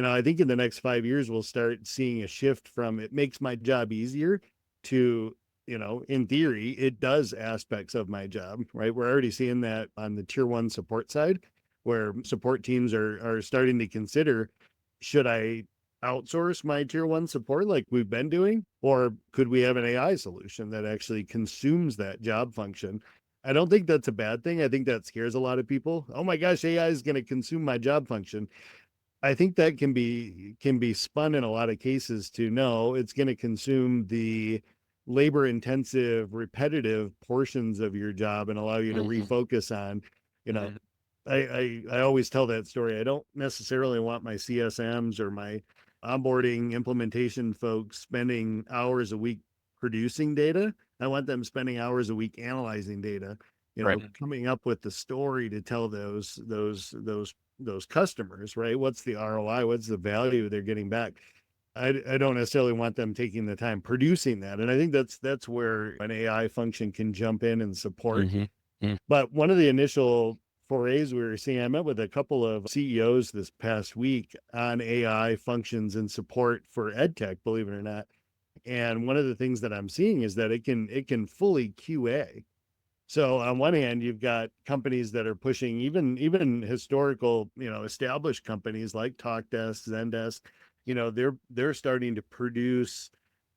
I think in the next 5 years, we'll start seeing a shift from it makes my job easier to, in theory, it does aspects of my job, right? We're already seeing that on the tier 1 support side, where support teams are starting to consider, should I outsource my tier 1 support like we've been doing, or could we have an AI solution that actually consumes that job function? I don't think that's a bad thing. I think that scares a lot of people. Oh my gosh, AI is going to consume my job function. I think that can be spun in a lot of cases to no, it's going to consume the labor intensive, repetitive portions of your job and allow you to refocus on, I always tell that story. I don't necessarily want my CSMs or my onboarding implementation folks spending hours a week producing data. I want them spending hours a week analyzing data, coming up with the story to tell those customers, right? What's the ROI? What's the value they're getting back? I don't necessarily want them taking the time producing that. And I think that's where an AI function can jump in and support. But one of the initial forays we were seeing, I met with a couple of CEOs this past week on AI functions and support for EdTech, believe it or not. And one of the things that I'm seeing is that it can fully QA. So on one hand, you've got companies that are pushing even historical, established companies like TalkDesk, Zendesk, they're starting to produce,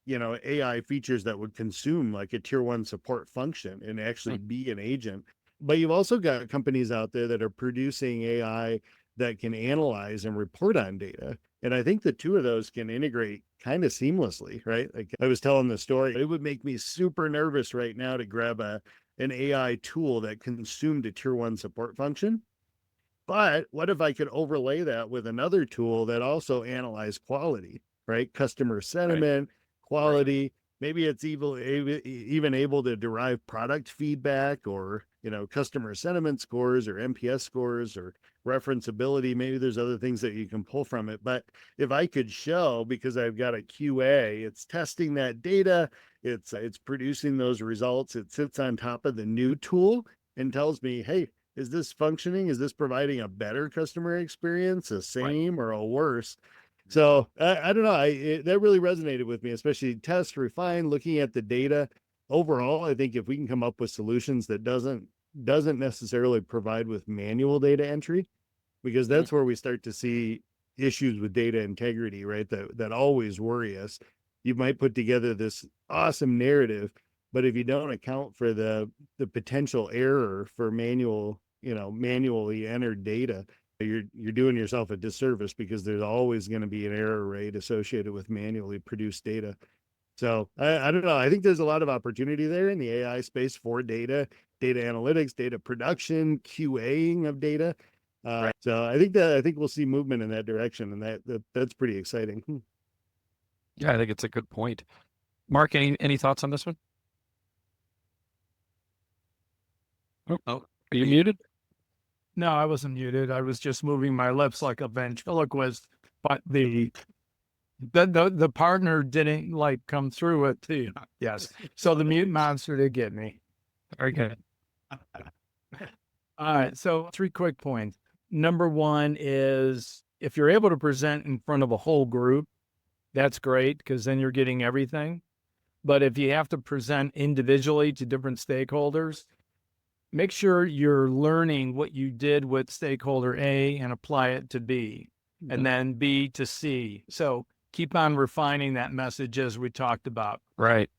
AI features that would consume like a tier 1 support function and actually be an agent. But you've also got companies out there that are producing AI that can analyze and report on data. And I think the two of those can integrate kind of seamlessly, right? Like I was telling the story, it would make me super nervous right now to grab an AI tool that consumed a tier 1 support function. But what if I could overlay that with another tool that also analyzed quality, right? Customer sentiment, quality. Maybe it's even able to derive product feedback or, customer sentiment scores or NPS scores or referenceability. Maybe there's other things that you can pull from it. But if I could show, because I've got a QA, it's testing that data, it's producing those results, it sits on top of the new tool and tells me, hey, is this functioning? Is this providing a better customer experience, a same or a worse? So I don't know. That really resonated with me, especially test, refine, looking at the data. overall, I think if we can come up with solutions that doesn't necessarily provide with manual data entry, because that's where we start to see issues with data integrity, right? That always worry us. You might put together this awesome narrative, but if you don't account for the potential error for manually entered data, you're doing yourself a disservice, because there's always going to be an error rate associated with manually produced data. So I don't know. I think there's a lot of opportunity there in the AI space for data analytics, data production, QAing of data. Right. So I think we'll see movement in that direction, and that's pretty exciting. Yeah, I think it's a good point. Mark, any thoughts on this one? Oh, are you muted? No, I wasn't muted. I was just moving my lips like a ventriloquist, but the partner didn't like come through it too. Yes. So the mute monster did get me. Very good. All right. So 3 quick points. Number 1 is, if you're able to present in front of a whole group, that's great, because then you're getting everything. But if you have to present individually to different stakeholders, make sure you're learning what you did with stakeholder A and apply it to B, and then B to C. So keep on refining that message, as we talked about. Right.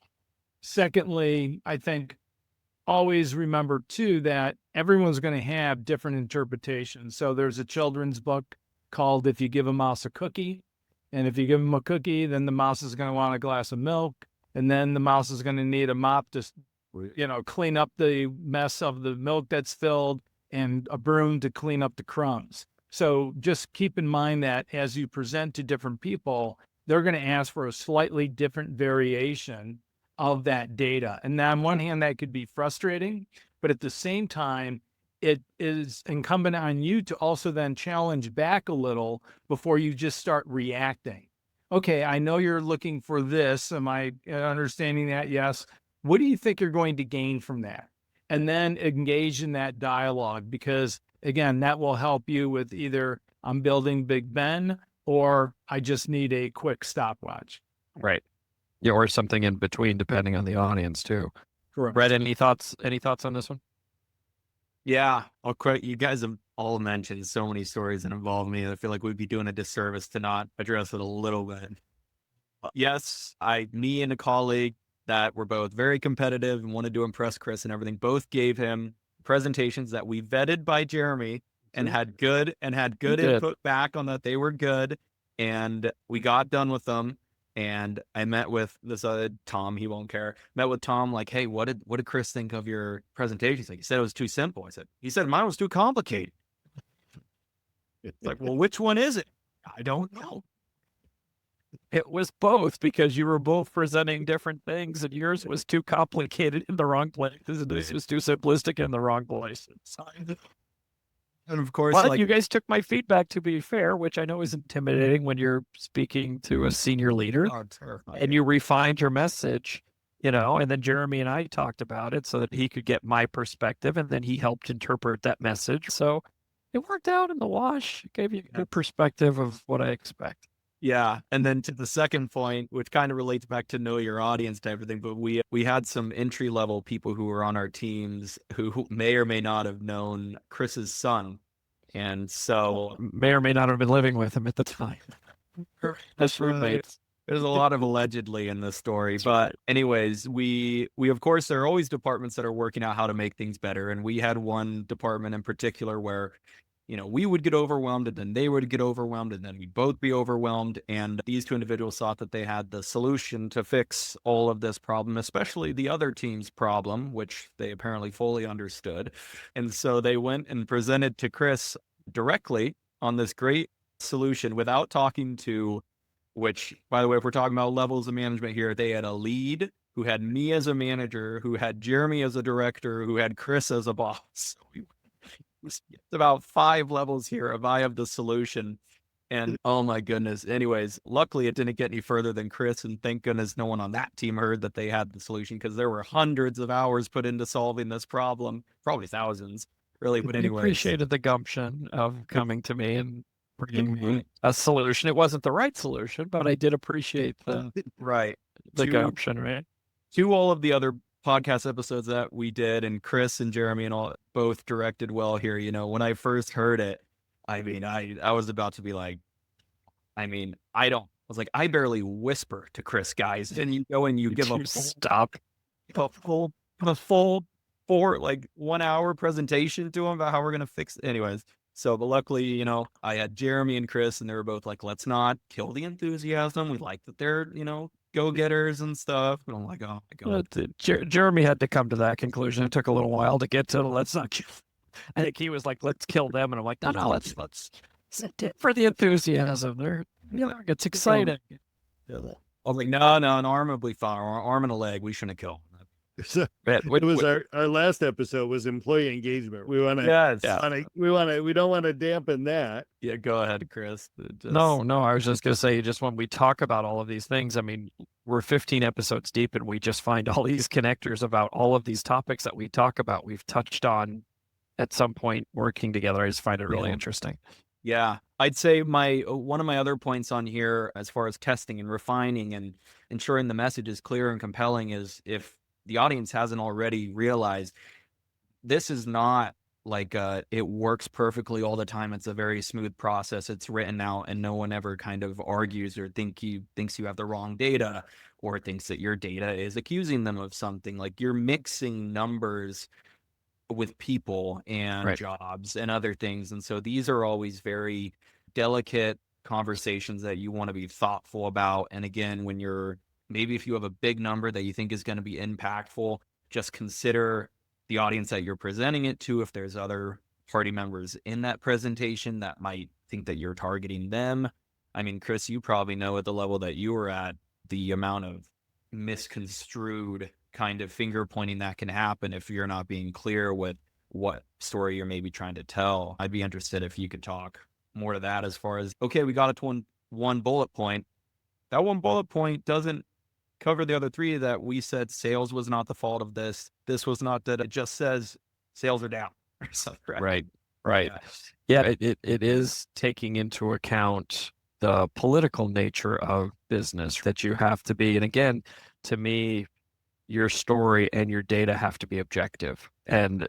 Secondly, I think always remember too that everyone's going to have different interpretations. So there's a children's book called If You Give a Mouse a Cookie. And if you give them a cookie, then the mouse is going to want a glass of milk. And then the mouse is going to need a mop to, clean up the mess of the milk that's filled, and a broom to clean up the crumbs. So just keep in mind that as you present to different people, they're going to ask for a slightly different variation of that data. And on one hand, that could be frustrating, but at the same time, it is incumbent on you to also then challenge back a little before you just start reacting. Okay, I know you're looking for this. Am I understanding that? Yes. What do you think you're going to gain from that? And then engage in that dialogue, because again, that will help you with either I'm building Big Ben or I just need a quick stopwatch. Right. Yeah, or something in between, depending on the audience too. Correct. Brett, any thoughts on this one? Yeah, you guys have all mentioned so many stories that involve me. I feel like we'd be doing a disservice to not address it a little bit. Yes, me and a colleague that were both very competitive and wanted to impress Chris and everything, both gave him presentations that we vetted by Jeremy and had good input back on that they were good. And we got done with them. And I met with this Tom, he won't care. Met with Tom, like, hey, what did Chris think of your presentation? He's like, he said it was too simple. He said mine was too complicated. It's like, well, which one is it? I don't know. It was both, because you were both presenting different things, and yours was too complicated in the wrong place. This was too simplistic in the wrong place. And of course, but you guys took my feedback, to be fair, which I know is intimidating when you're speaking to a senior leader, and you refined your message, and then Jeremy and I talked about it so that he could get my perspective, and then he helped interpret that message. So it worked out in the wash. It gave you a good perspective of what I expect. Yeah. And then to the second point, which kind of relates back to know your audience type of thing, but we had some entry level people who were on our teams who may or may not have known Chris's son. And so may or may not have been living with him at the time. That's roommates. There's a lot of allegedly in this story. But anyways, we of course, there are always departments that are working out how to make things better. And we had one department in particular where we would get overwhelmed, and then they would get overwhelmed, and then we'd both be overwhelmed. And these two individuals thought that they had the solution to fix all of this problem, especially the other team's problem, which they apparently fully understood. And so they went and presented to Chris directly on this great solution without talking to, which, by the way, if we're talking about levels of management here, they had a lead who had me as a manager, who had Jeremy as a director, who had Chris as a boss. It's about 5 levels here of I have the solution. And oh my goodness. Anyways, luckily it didn't get any further than Chris. And thank goodness no one on that team heard that they had the solution, because there were hundreds of hours put into solving this problem, probably thousands, really. But anyways, I appreciated the gumption of coming to me and bringing me a solution. It wasn't the right solution, but I did appreciate the right. gumption, right? To all of the other podcast episodes that we did, and Chris and Jeremy and all both directed well here. You know, when I first heard it, I mean, I was about to be like, I was like, I barely whisper to Chris, guys. And you go and you give a stop. a full 1 hour presentation to him about how we're going to fix it. Anyways. So, but luckily, you know, I had Jeremy and Chris, and they were both like, let's not kill the enthusiasm. We like that they're, you know, go-getters and stuff. And I'm like, oh my God. Jeremy had to come to that conclusion. It took a little while to get to let's not kill. I think he was like, let's kill them. And I'm like, no, let's sit it for the enthusiasm. They're, you know, it's exciting. I was like, no, an arm will be fine. Or an arm and a leg, we shouldn't kill. So it was our last episode was employee engagement. We want to, we don't want to dampen that. Yeah, go ahead, Chris. No, I was just going to say, just when we talk about all of these things, I mean, we're 15 episodes deep and we just find all these connectors about all of these topics that we talk about. We've touched on at some point working together. I just find it really interesting. Yeah, I'd say one of my other points on here, as far as testing and refining and ensuring the message is clear and compelling, is if the audience hasn't already realized, this is not like it works perfectly all the time. It's a very smooth process. It's written out, and no one ever kind of argues or thinks you have the wrong data, or thinks that your data is accusing them of something. Like, you're mixing numbers with people and jobs and other things. And so these are always very delicate conversations that you want to be thoughtful about. And again, when maybe if you have a big number that you think is going to be impactful, just consider the audience that you're presenting it to. If there's other party members in that presentation that might think that you're targeting them. I mean, Chris, you probably know at the level that you were at, the amount of misconstrued kind of finger pointing that can happen if you're not being clear with what story you're maybe trying to tell. I'd be interested if you could talk more to that, as far as, okay, we got it to one bullet point. That one bullet point doesn't cover the other three that we said sales was not the fault of this. This was not that. It just says sales are down or something. Right. Yeah, it is taking into account the political nature of business that you have to be. And again, to me, your story and your data have to be objective. And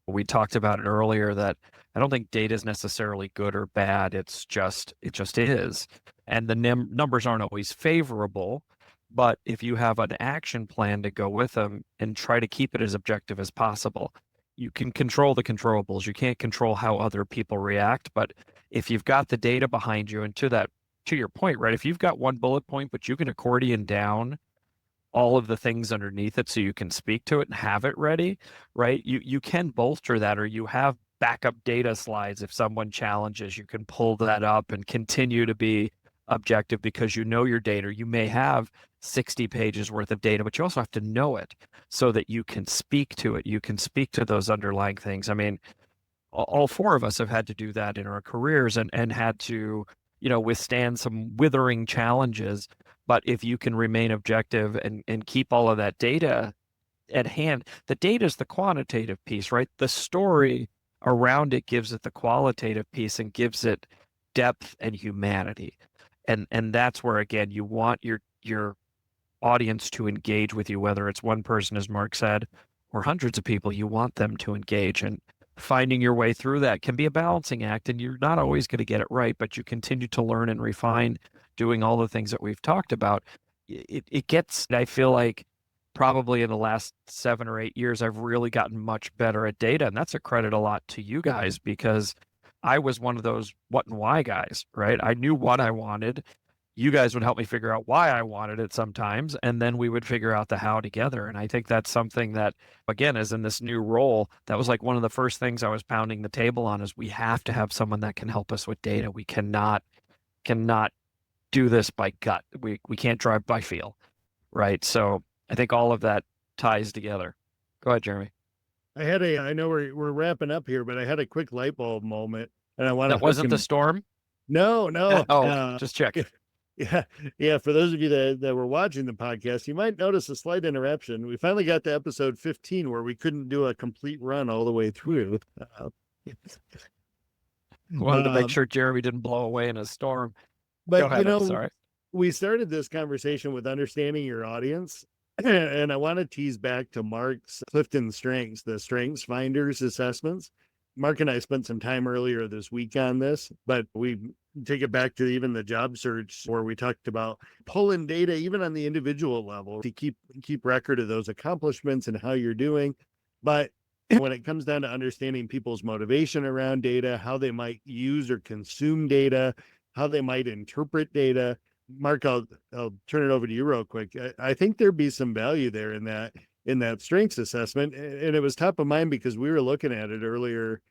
we talked about it earlier that I don't think data is necessarily good or bad. It just is. And the numbers aren't always favorable, but if you have an action plan to go with them and try to keep it as objective as possible, you can control the controllables. You can't control how other people react, but if you've got the data behind you, and to your point, right? If you've got one bullet point, but you can accordion down all of the things underneath it so you can speak to it and have it ready, right? You can bolster that, or you have backup data slides. If someone challenges, you can pull that up and continue to be objective because you know your data. You may have 60 pages worth of data, but you also have to know it so that you can speak to it. You can speak to those underlying things. I mean, all four of us have had to do that in our careers and had to, withstand some withering challenges. But if you can remain objective and keep all of that data at hand, the data is the quantitative piece, right? The story around it gives it the qualitative piece and gives it depth and humanity. And that's where, again, you want your audience to engage with you, whether it's one person, as Mark said, or hundreds of people. You want them to engage, and finding your way through that can be a balancing act, and you're not always going to get it right, but you continue to learn and refine, doing all the things that we've talked about. It gets, I feel like, probably in the last 7 or 8 years, I've really gotten much better at data. And that's a credit a lot to you guys, because I was one of those what and why guys, right? I knew what I wanted. You guys would help me figure out why I wanted it sometimes, and then we would figure out the how together. And I think that's something that, again, is in this new role, that was like one of the first things I was pounding the table on, is we have to have someone that can help us with data. We cannot do this by gut. We can't drive by feel, right? So I think all of that ties together. Go ahead, Jeremy. I know we're wrapping up here, but I had a quick light bulb moment, and I want to. That wasn't the storm? No. Just check. Yeah. For those of you that were watching the podcast, you might notice a slight interruption. We finally got to episode 15 where we couldn't do a complete run all the way through. Wanted to make sure Jeremy didn't blow away in a storm. But Go ahead, I'm sorry. We started this conversation with understanding your audience. And I want to tease back to Mark's Clifton Strengths, the Strengths Finders assessments. Mark and I spent some time earlier this week on this, but we take it back to even the job search where we talked about pulling data even on the individual level to keep record of those accomplishments and how you're doing. But when it comes down to understanding people's motivation around data, how they might use or consume data, how they might interpret data, Mark, I'll turn it over to you real quick. I think there'd be some value there in that strengths assessment. And it was top of mind because we were looking at it earlier.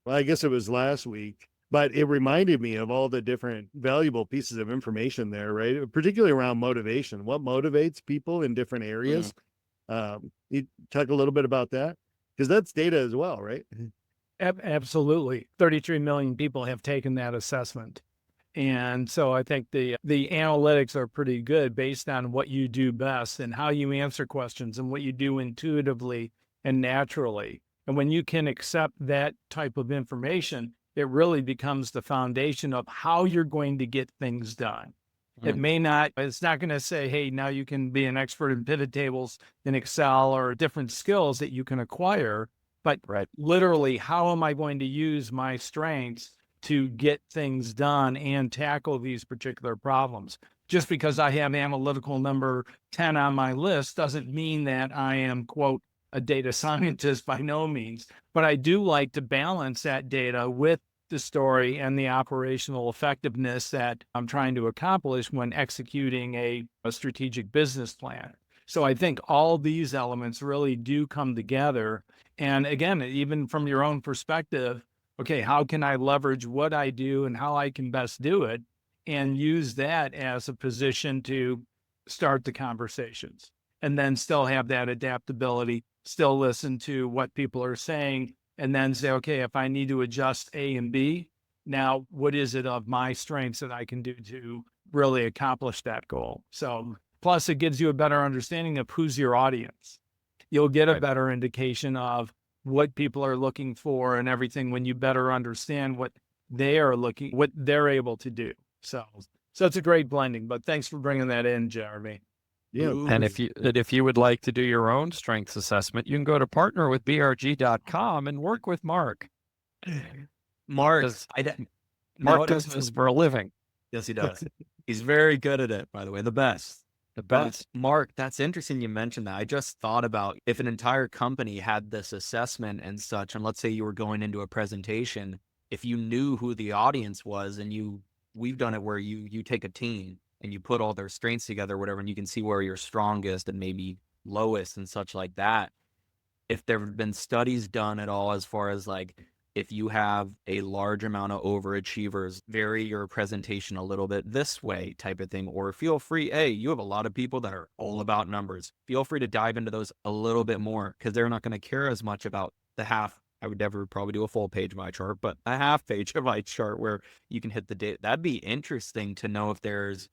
Well, I guess it was last week, but it reminded me of all the different valuable pieces of information there, right? Particularly around motivation, what motivates people in different areas. You talk a little bit about that because that's data as well, right? Absolutely. 33 million people have taken that assessment. And so I think the analytics are pretty good based on what you do best and how you answer questions and what you do intuitively and naturally. And when you can accept that type of information, it really becomes the foundation of how you're going to get things done. It's not going to say, hey, now you can be an expert in pivot tables in Excel or different skills that you can acquire. But literally, how am I going to use my strengths to get things done and tackle these particular problems? Just because I have analytical number 10 on my list doesn't mean that I am, quote, a data scientist by no means. But I do like to balance that data with the story and the operational effectiveness that I'm trying to accomplish when executing a strategic business plan. So I think all these elements really do come together. And again, even from your own perspective, okay, how can I leverage what I do and how I can best do it and use that as a position to start the conversations and then still have that adaptability, still listen to what people are saying and then say, okay, if I need to adjust A and B, now what is it of my strengths that I can do to really accomplish that goal? So plus it gives you a better understanding of who's your audience. You'll get a better indication of what people are looking for and everything when you better understand what they're able to do. So it's a great blending, but thanks for bringing that in, Jeremy. Yeah. And if you would like to do your own strengths assessment, you can go to partnerwithbrg.com and work with Mark. Mark does this for a living. Yes, he does. He's very good at it, by the way, the best. But Mark, that's interesting you mentioned that. I just thought about if an entire company had this assessment and such, and let's say you were going into a presentation, if you knew who the audience was and we've done it where you take a team and you put all their strengths together, whatever, and you can see where you're strongest and maybe lowest and such like that. If there have been studies done at all as far as like, if you have a large amount of overachievers, vary your presentation a little bit this way type of thing, or feel free, hey, you have a lot of people that are all about numbers. Feel free to dive into those a little bit more because they're not going to care as much about the half. I would never probably do a full page of my chart, but a half page of my chart where you can hit the data. That'd be interesting to know if there's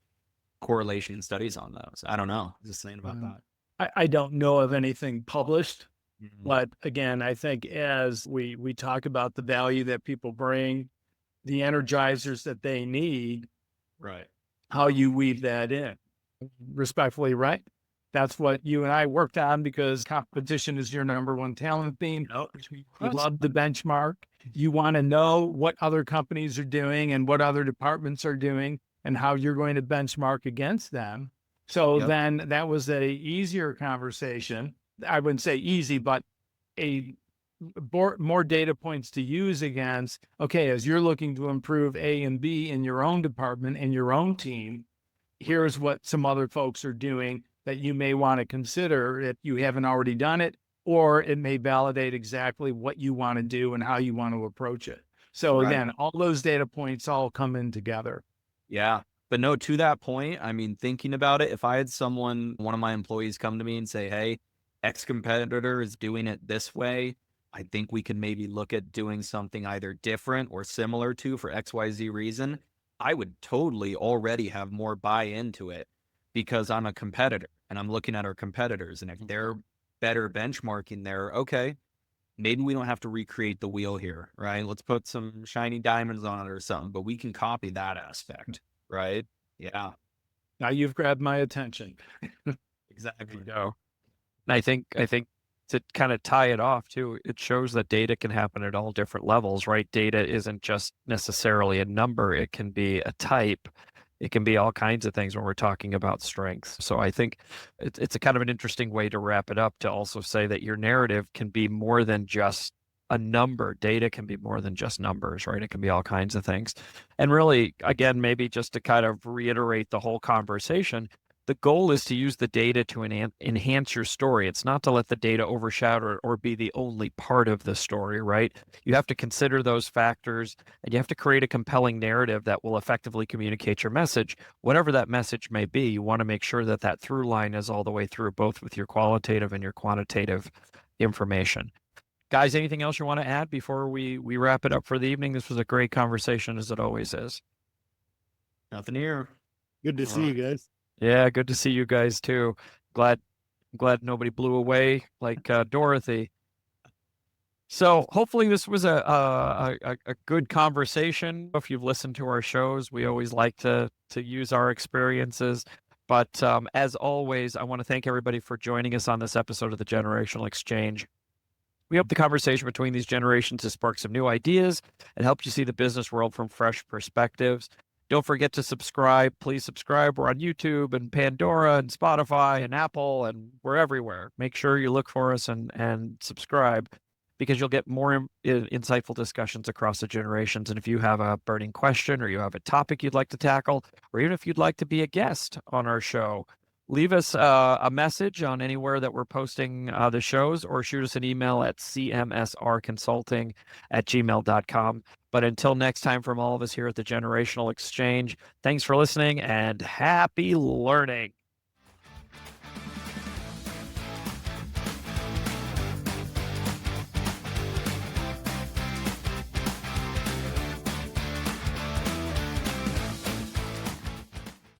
correlation studies on those. I don't know. Just saying about that. I don't know of anything published. But again, I think as we talk about the value that people bring, the energizers that they need, right? How you weave that in, respectfully, right? That's what you and I worked on because competition is your number one talent theme. You love the benchmark. You want to know what other companies are doing and what other departments are doing and how you're going to benchmark against them. So then that was a easier conversation. I wouldn't say easy, but more data points to use against, okay, as you're looking to improve A and B in your own department and your own team, here's what some other folks are doing that you may want to consider if you haven't already done it, or it may validate exactly what you want to do and how you want to approach it. So again, all those data points all come in together. Yeah. But no, to that point, I mean, thinking about it, if I had one of my employees come to me and say, hey, X competitor is doing it this way, I think we can maybe look at doing something either different or similar to for XYZ reason, I would totally already have more buy into it because I'm a competitor and I'm looking at our competitors. And if they're better benchmarking there, okay, maybe we don't have to recreate the wheel here, right? Let's put some shiny diamonds on it or something, but we can copy that aspect, right? Yeah. Now you've grabbed my attention. Exactly. you know. And I think to kind of tie it off too, it shows that data can happen at all different levels, right? Data isn't just necessarily a number. It can be a type. It can be all kinds of things when we're talking about strengths. So I think it's a kind of an interesting way to wrap it up, to also say that your narrative can be more than just a number. Data can be more than just numbers, right? It can be all kinds of things. And really, again, maybe just to kind of reiterate the whole conversation, the goal is to use the data to enhance your story. It's not to let the data overshadow or be the only part of the story, right? You have to consider those factors, and you have to create a compelling narrative that will effectively communicate your message, whatever that message may be. You want to make sure that that through line is all the way through, both with your qualitative and your quantitative information. Guys, anything else you want to add before we wrap it up for the evening? This was a great conversation, as it always is. Nothing here. Good to see you guys. Yeah, good to see you guys too. Glad nobody blew away like Dorothy. So hopefully this was a good conversation. If you've listened to our shows, we always like to use our experiences. But as always, I want to thank everybody for joining us on this episode of the Generational Exchange. We hope the conversation between these generations has sparked some new ideas and helped you see the business world from fresh perspectives. Don't forget to subscribe. Please subscribe. We're on YouTube and Pandora and Spotify and Apple, and we're everywhere. Make sure you look for us and subscribe, because you'll get more insightful discussions across the generations. And if you have a burning question, or you have a topic you'd like to tackle, or even if you'd like to be a guest on our show, leave us a message on anywhere that we're posting the shows, or shoot us an email at cmsrconsulting@gmail.com. But until next time, from all of us here at the Generational Exchange, thanks for listening and happy learning.